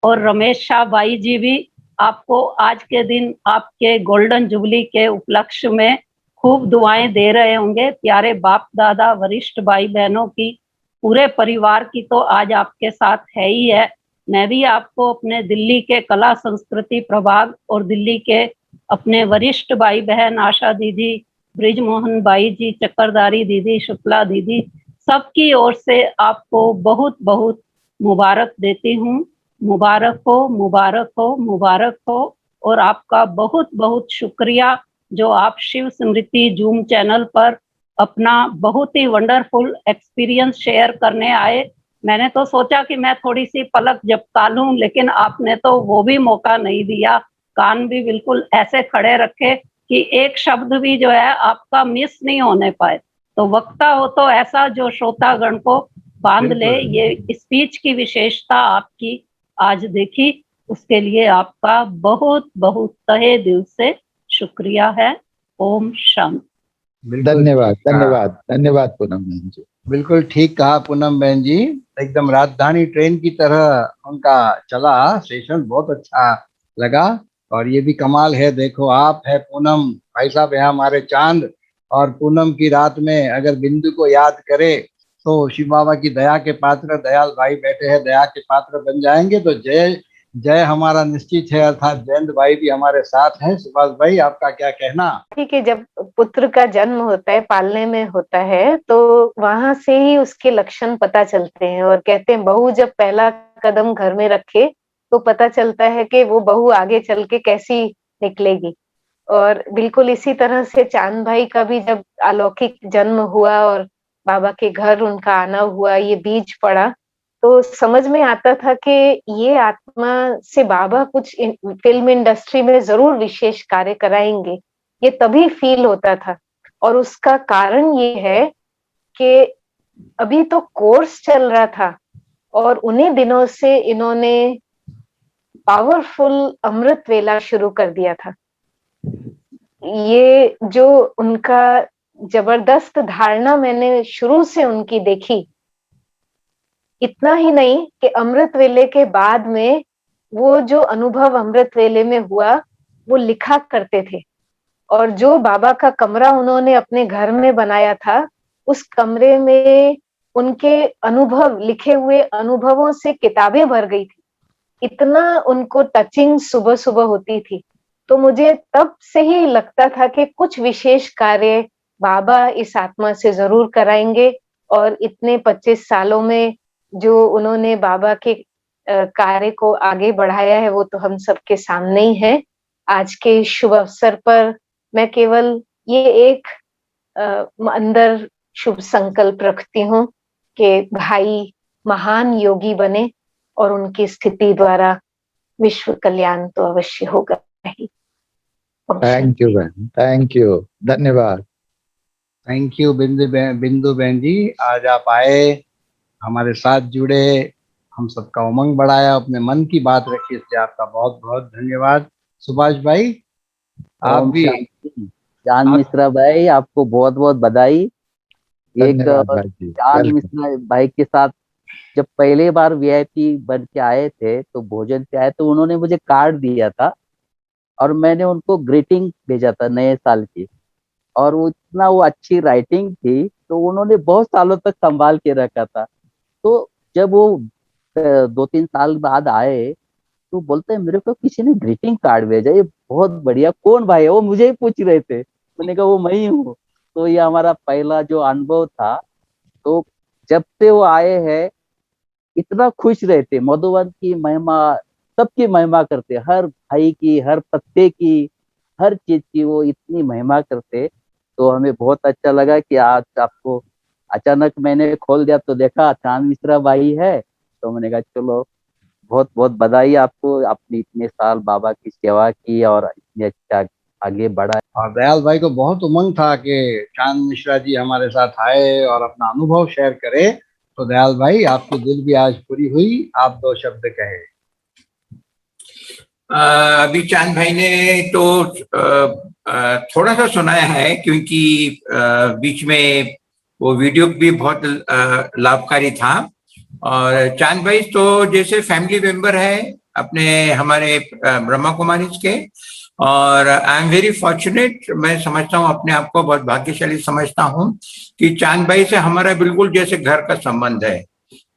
और रमेश शाह भाई जी भी आपको आज के दिन आपके गोल्डन जुबली के उपलक्ष्य में खूब दुआएं दे रहे होंगे। प्यारे बाप दादा, वरिष्ठ भाई बहनों की, पूरे परिवार की तो आज आपके साथ है ही है। मैं भी आपको अपने दिल्ली के कला संस्कृति प्रभाग और दिल्ली के अपने वरिष्ठ भाई बहन आशा दीदी, ब्रिजमोहन भाई जी, चक्रधारी दीदी, शुक्ला दीदी, सबकी ओर से आपको बहुत बहुत मुबारक देती हूँ। मुबारक हो, मुबारक हो, मुबारक हो। और आपका बहुत बहुत शुक्रिया जो आप शिव स्मृति जूम चैनल पर अपना बहुत ही वंडरफुल एक्सपीरियंस शेयर करने आए। मैंने तो सोचा कि मैं थोड़ी सी पलक झपका लूं, लेकिन आपने तो वो भी मौका नहीं दिया। कान भी बिल्कुल ऐसे खड़े रखे कि एक शब्द भी जो है आपका मिस नहीं होने पाए। तो वक्ता हो तो ऐसा जो श्रोतागण को बांध ले, ये स्पीच की विशेषता आपकी आज देखी, उसके लिए आपका बहुत बहुत तहे दिल से शुक्रिया है। ओम शांति। धन्यवाद, धन्यवाद, धन्यवाद पूनम बहन जी। बिल्कुल ठीक कहा पूनम बहन जी, एकदम राजधानी ट्रेन की तरह उनका चला सेशन, बहुत अच्छा लगा। और ये भी कमाल है, देखो आप है पूनम, भाई साहब है हमारे चांद, और पूनम की रात में अगर बिंदु को याद करे तो शिव बाबा की दया के पात्र दयाल भाई बैठे हैं, दया के पात्र बन जाएंगे। तो जय जय हमारा निश्चित है, अर्थात जयंत भाई भी हमारे साथ हैं। सुभाष भाई, आपका क्या कहना? ठीक है, जब पुत्र का जन्म होता है, पालने में होता है, तो वहां से ही उसके लक्षण पता चलते हैं। और कहते हैं बहू जब पहला कदम घर में रखे तो पता चलता है कि वो बहू आगे चल के कैसी निकलेगी। और बिल्कुल इसी तरह से चांद भाई का भी जब अलौकिक जन्म हुआ और बाबा के घर उनका आना हुआ, ये बीज पड़ा, तो समझ में आता था कि ये आत्मा से बाबा कुछ फिल्म इंडस्ट्री में जरूर विशेष कार्य कराएंगे। ये तभी फील होता था। और उसका कारण ये है कि अभी तो कोर्स चल रहा था और उन्हीं दिनों से इन्होंने पावरफुल अमृत वेला शुरू कर दिया था। ये जो उनका जबरदस्त धारणा मैंने शुरू से उनकी देखी। इतना ही नहीं कि अमृत वेले के बाद में वो जो अनुभव अमृत वेले में हुआ वो लिखा करते थे। और जो बाबा का कमरा उन्होंने अपने घर में बनाया था, उस कमरे में उनके अनुभव, लिखे हुए अनुभवों से किताबें भर गई थी। इतना उनको टचिंग सुबह सुबह होती थी। तो मुझे तब से ही लगता था कि कुछ विशेष कार्य बाबा इस आत्मा से जरूर कराएंगे। और इतने 25 सालों में जो उन्होंने बाबा के कार्य को आगे बढ़ाया है वो तो हम सबके सामने ही है। आज के शुभ अवसर पर मैं केवल ये एक अंदर शुभ संकल्प रखती हूँ कि भाई महान योगी बने और उनकी स्थिति द्वारा विश्व कल्याण तो अवश्य होगा ही। थैंक यू बहन, थैंक यू, धन्यवाद। थैंक यू बिंदु बहन जी, आज आप आए, हमारे साथ जुड़े, हम सबका उमंग बढ़ाया, अपने मन की बात रखी, इसलिए आपका बहुत बहुत धन्यवाद। सुभाष भाई, आप भी। चांद मिश्रा भाई, आपको बहुत बहुत बधाई। एक चांद मिश्रा भाई के साथ जब पहले बार वीआईपी बन के आए थे तो भोजन पे आए, तो उन्होंने मुझे कार्ड दिया था और मैंने उनको ग्रीटिंग भेजा था नए साल की। और वो इतना वो अच्छी राइटिंग थी तो उन्होंने बहुत सालों तक संभाल के रखा था। तो जब वो 2-3 साल बाद आए तो बोलते हैं मेरे को किसी ने ग्रीटिंग कार्ड भेजा, ये बहुत बढ़िया, कौन भाई है? वो मुझे ही पूछ रहे थे। मैंने कहा वो मैं ही हूँ। तो ये हमारा पहला जो अनुभव था। तो जब से वो आए हैं इतना खुश रहते, मधुबन की महिमा, सबकी महिमा करते, हर भाई की, हर पत्ते की, हर चीज की वो इतनी महिमा करते। तो हमें बहुत अच्छा लगा कि आज आपको अचानक मैंने खोल दिया तो देखा चांद मिश्रा भाई है। तो मैंने कहा चलो बहुत बहुत बधाई आपको, आपने इतने साल बाबा की सेवा की और इतने अच्छा आगे बढ़ा। और दयाल भाई को बहुत उमंग था कि चांद मिश्रा जी हमारे साथ आए और अपना अनुभव शेयर करे। तो दयाल भाई, आपकी दिल भी आज पूरी हुई, आप 2 शब्द कहे। अभी चांद भाई ने तो थोड़ा सा सुनाया है, क्योंकि बीच में वो वीडियो भी बहुत लाभकारी था। और चांद भाई तो जैसे फैमिली मेंबर है अपने हमारे ब्रह्मा कुमारी के। और आई एम वेरी फॉर्चुनेट, मैं समझता हूँ अपने आप को बहुत भाग्यशाली समझता हूँ कि चांद भाई से हमारा बिल्कुल जैसे घर का संबंध है।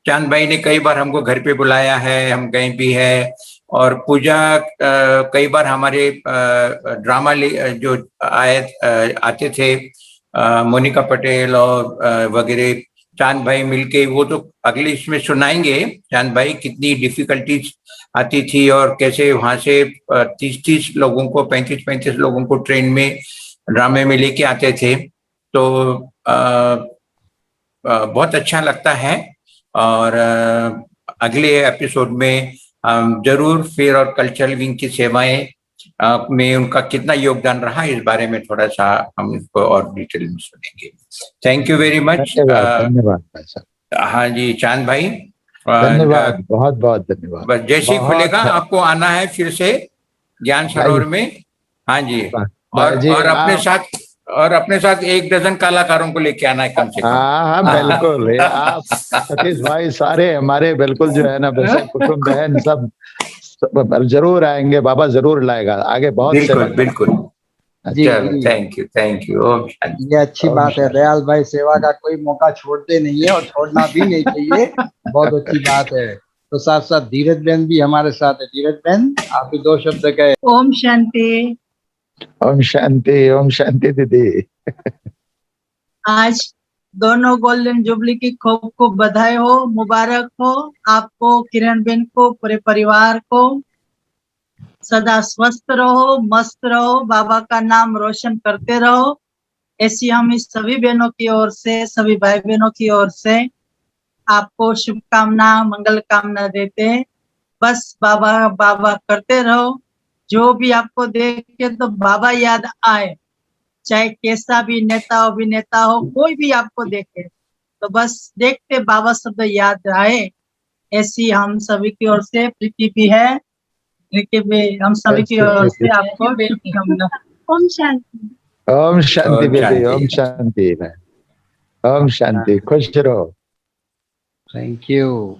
चांद भाई ने कई बार हमको घर पे बुलाया है, हम कहीं भी है। और पूजा कई बार हमारे ड्रामा जो आते थे, मोनिका पटेल और वगैरह, चांद भाई मिलके, वो तो अगले इसमें सुनाएंगे चांद भाई कितनी डिफिकल्टीज आती थी और कैसे वहां से 30-30 लोगों को, 35-35 लोगों को ट्रेन में ड्रामे में लेके आते थे। तो बहुत अच्छा लगता है। और अगले एपिसोड में जरूर फिर और कल्चरल विंग की सेवाएं में उनका कितना योगदान रहा, इस बारे में थोड़ा सा हम इसको और डिटेल में सुनेंगे। Thank you very much. धन्यवाद भाई साहब। हाँ जी चांद भाई, धन्यवाद, बहुत बहुत धन्यवाद। बस जैसे ही खुलेगा आपको आना है फिर से ज्ञान सरोवर में। हाँ जी, और अपने साथ 1 डज़न कलाकारों को लेके आना है कम से कम। हाँ बिल्कुल, आप सतीश भाई सारे हमारे बिल्कुल जो है ना, वैसे कुटुंब बहन सब जरूर आएंगे, बाबा जरूर लाएगा आगे बहुत। बिल्कुल बिल्कुल जी, थैंक यू। ये अच्छी बात है, दयाल भाई सेवा का कोई मौका छोड़ते नहीं है और छोड़ना भी नहीं चाहिए। बहुत अच्छी बात है। तो साथ साथ धीरज बहन भी हमारे साथ है। धीरज बहन, आप भी 2 शब्द कहे। ओम शांति। ओम शांति, ओम शांति दीदी। आज दोनों गोल्डन जुबली की खूब खूब बधाई हो, मुबारक हो आपको, किरण बेन को, पूरे परिवार को। सदा स्वस्थ रहो, मस्त रहो, बाबा का नाम रोशन करते रहो। ऐसी हम इस सभी बहनों की ओर से, सभी भाई बहनों की ओर से आपको शुभकामना, मंगल कामना देते हैं। बस बाबा बाबा करते रहो। जो भी आपको देखे तो बाबा याद आए, चाहे कैसा भी नेता हो, अभिनेता हो, कोई भी आपको देखे तो बस देखते बाबा शब्द याद आए। ऐसी हम सभी की ओर से, प्रीति भी है, प्रीति भी हम सभी की ओर से आपको शुभकामना। ओम शांति। ओम शांति बेटी, ओम शांति। ओम शांति, खुश रहो। थैंक यू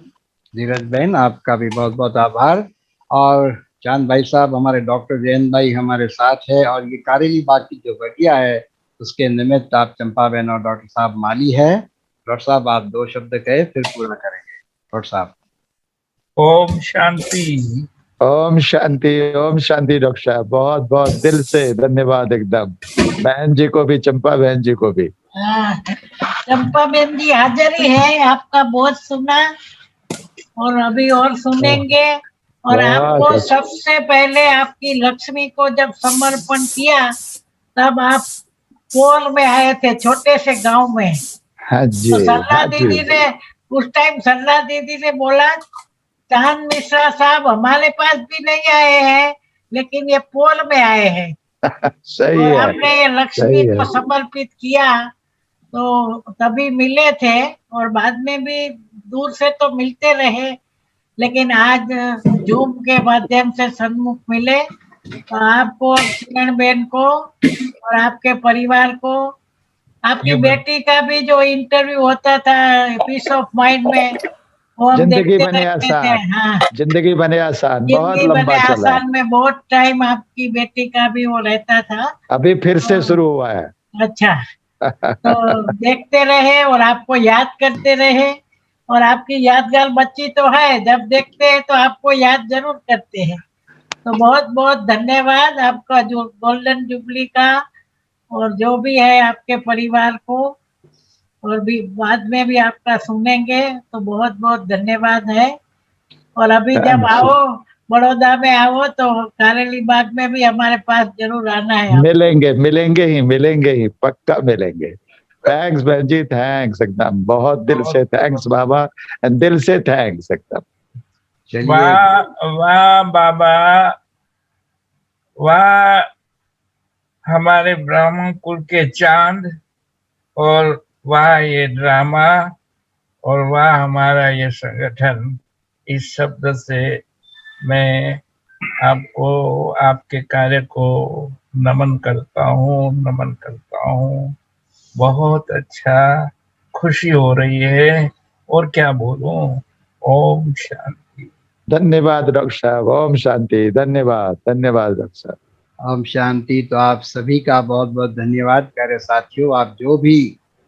धीरज बहन, आपका भी बहुत बहुत आभार। और चांद भाई साहब, हमारे डॉक्टर जयंत भाई हमारे साथ है, और ये कारेली बाग की जो बगिया है उसके निमित्त आप चंपा बहन और डॉक्टर साहब माली है। डॉक्टर साहब, आप 2 शब्द कहे फिर पूरा करेंगे। डॉक्टर साहब। ओम शांति। ओम शांति, ओम शांति। डॉक्टर साहब बहुत बहुत दिल से धन्यवाद एकदम। बहन जी को भी, चंपा बहन जी को भी। चंपा बहन जी हाजिर ही है, आपका बहुत सुना और अभी और सुनेंगे। और आपको सबसे पहले आपकी लक्ष्मी को जब समर्पण किया तब आप पोल में आए थे, छोटे से गांव में। हाँ जी, तो सरला दीदी ने उस टाइम, सरला दीदी ने बोला चांद मिश्रा साहब हमारे पास भी नहीं आए हैं, लेकिन ये पोल में आए हैं। सही और है, हमने ये लक्ष्मी को समर्पित किया तो तभी मिले थे, और बाद में भी दूर से तो मिलते रहे, लेकिन आज जूम के माध्यम से सन्मुख मिले। तो आपको, किरण बेन को और आपके परिवार को, आपकी बेटी का भी जो इंटरव्यू होता था पीस ऑफ माइंड में, वो हम जिंदगी देखते बने रहते थे। आसान। हाँ, जिंदगी बने आसान बहुत जिंदगी लंबा बने चला है। आसान में बहुत टाइम आपकी बेटी का भी वो रहता था। अभी फिर से शुरू हुआ है। अच्छा, तो देखते रहे और आपको याद करते रहे, और आपकी यादगार बच्ची तो है, जब देखते हैं तो आपको याद जरूर करते हैं। तो बहुत बहुत धन्यवाद आपका, जो गोल्डन जुबली का, और जो भी है आपके परिवार को, और भी बाद में भी आपका सुनेंगे। तो बहुत बहुत धन्यवाद है। और अभी जब आओ, बड़ौदा में आओ तो कारेली बाग में भी हमारे पास जरूर आना है। मिलेंगे, मिलेंगे ही, पक्का मिलेंगे। थैंक्स बहन जी, थैंक्स एकदम, बहुत दिल से थैंक्स बाबा, दिल से थैंक्स एकदम। वाह वाह बाबा, वाह हमारे ब्राह्मण कुल के चांद, और वाह ये ड्रामा, और वाह हमारा ये संगठन। इस शब्द से मैं आपको, आपके कार्य को नमन करता हूँ। बहुत अच्छा, खुशी हो रही है, और क्या बोलूं। ओम शांति। धन्यवाद डॉक्टर साहब, ओम शांति। धन्यवाद डॉक्टर साहब। ओम शांति। तो आप सभी का बहुत बहुत धन्यवाद प्यारे साथियों। आप जो भी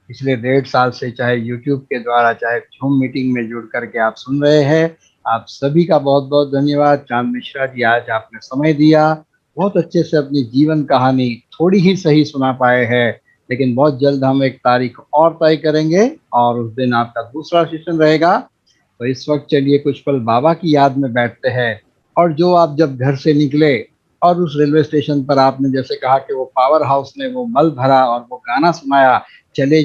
पिछले 1.5 साल से चाहे YouTube के द्वारा चाहे Zoom मीटिंग में जुड़ करके आप सुन रहे हैं, आप सभी का बहुत बहुत धन्यवाद। चांद मिश्रा जी, आज आपने समय दिया, बहुत अच्छे से अपनी जीवन कहानी थोड़ी ही सही सुना पाए हैं, लेकिन बहुत जल्द हम एक तारीख और तय करेंगे और उस दिन आपका दूसरा सेशन रहेगा। तो इस वक्त चलिए कुछ पल बाबा की याद में बैठते हैं। और जो आप जब घर से निकले और उस रेलवे स्टेशन पर आपने जैसे कहा कि वो पावर हाउस ने वो मल भरा और वो गाना सुनाया, चले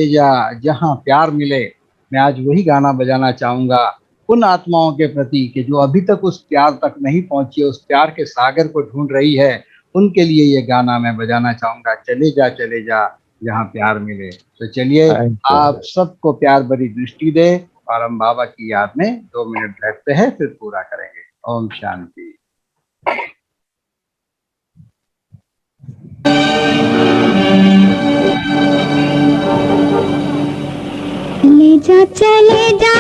जा जहां प्यार मिले, मैं आज वही गाना बजाना चाहूँगा उन आत्माओं के प्रति कि जो अभी तक उस प्यार तक नहीं पहुंची, उस प्यार के सागर को ढूंढ रही है, उनके लिए ये गाना मैं बजाना चाहूँगा, चले जा जहाँ प्यार मिले। तो चलिए आप सबको प्यार भरी दृष्टि दे और हम बाबा की याद में 2 मिनट बैठते हैं, फिर पूरा करेंगे। ओम शांति। चले जा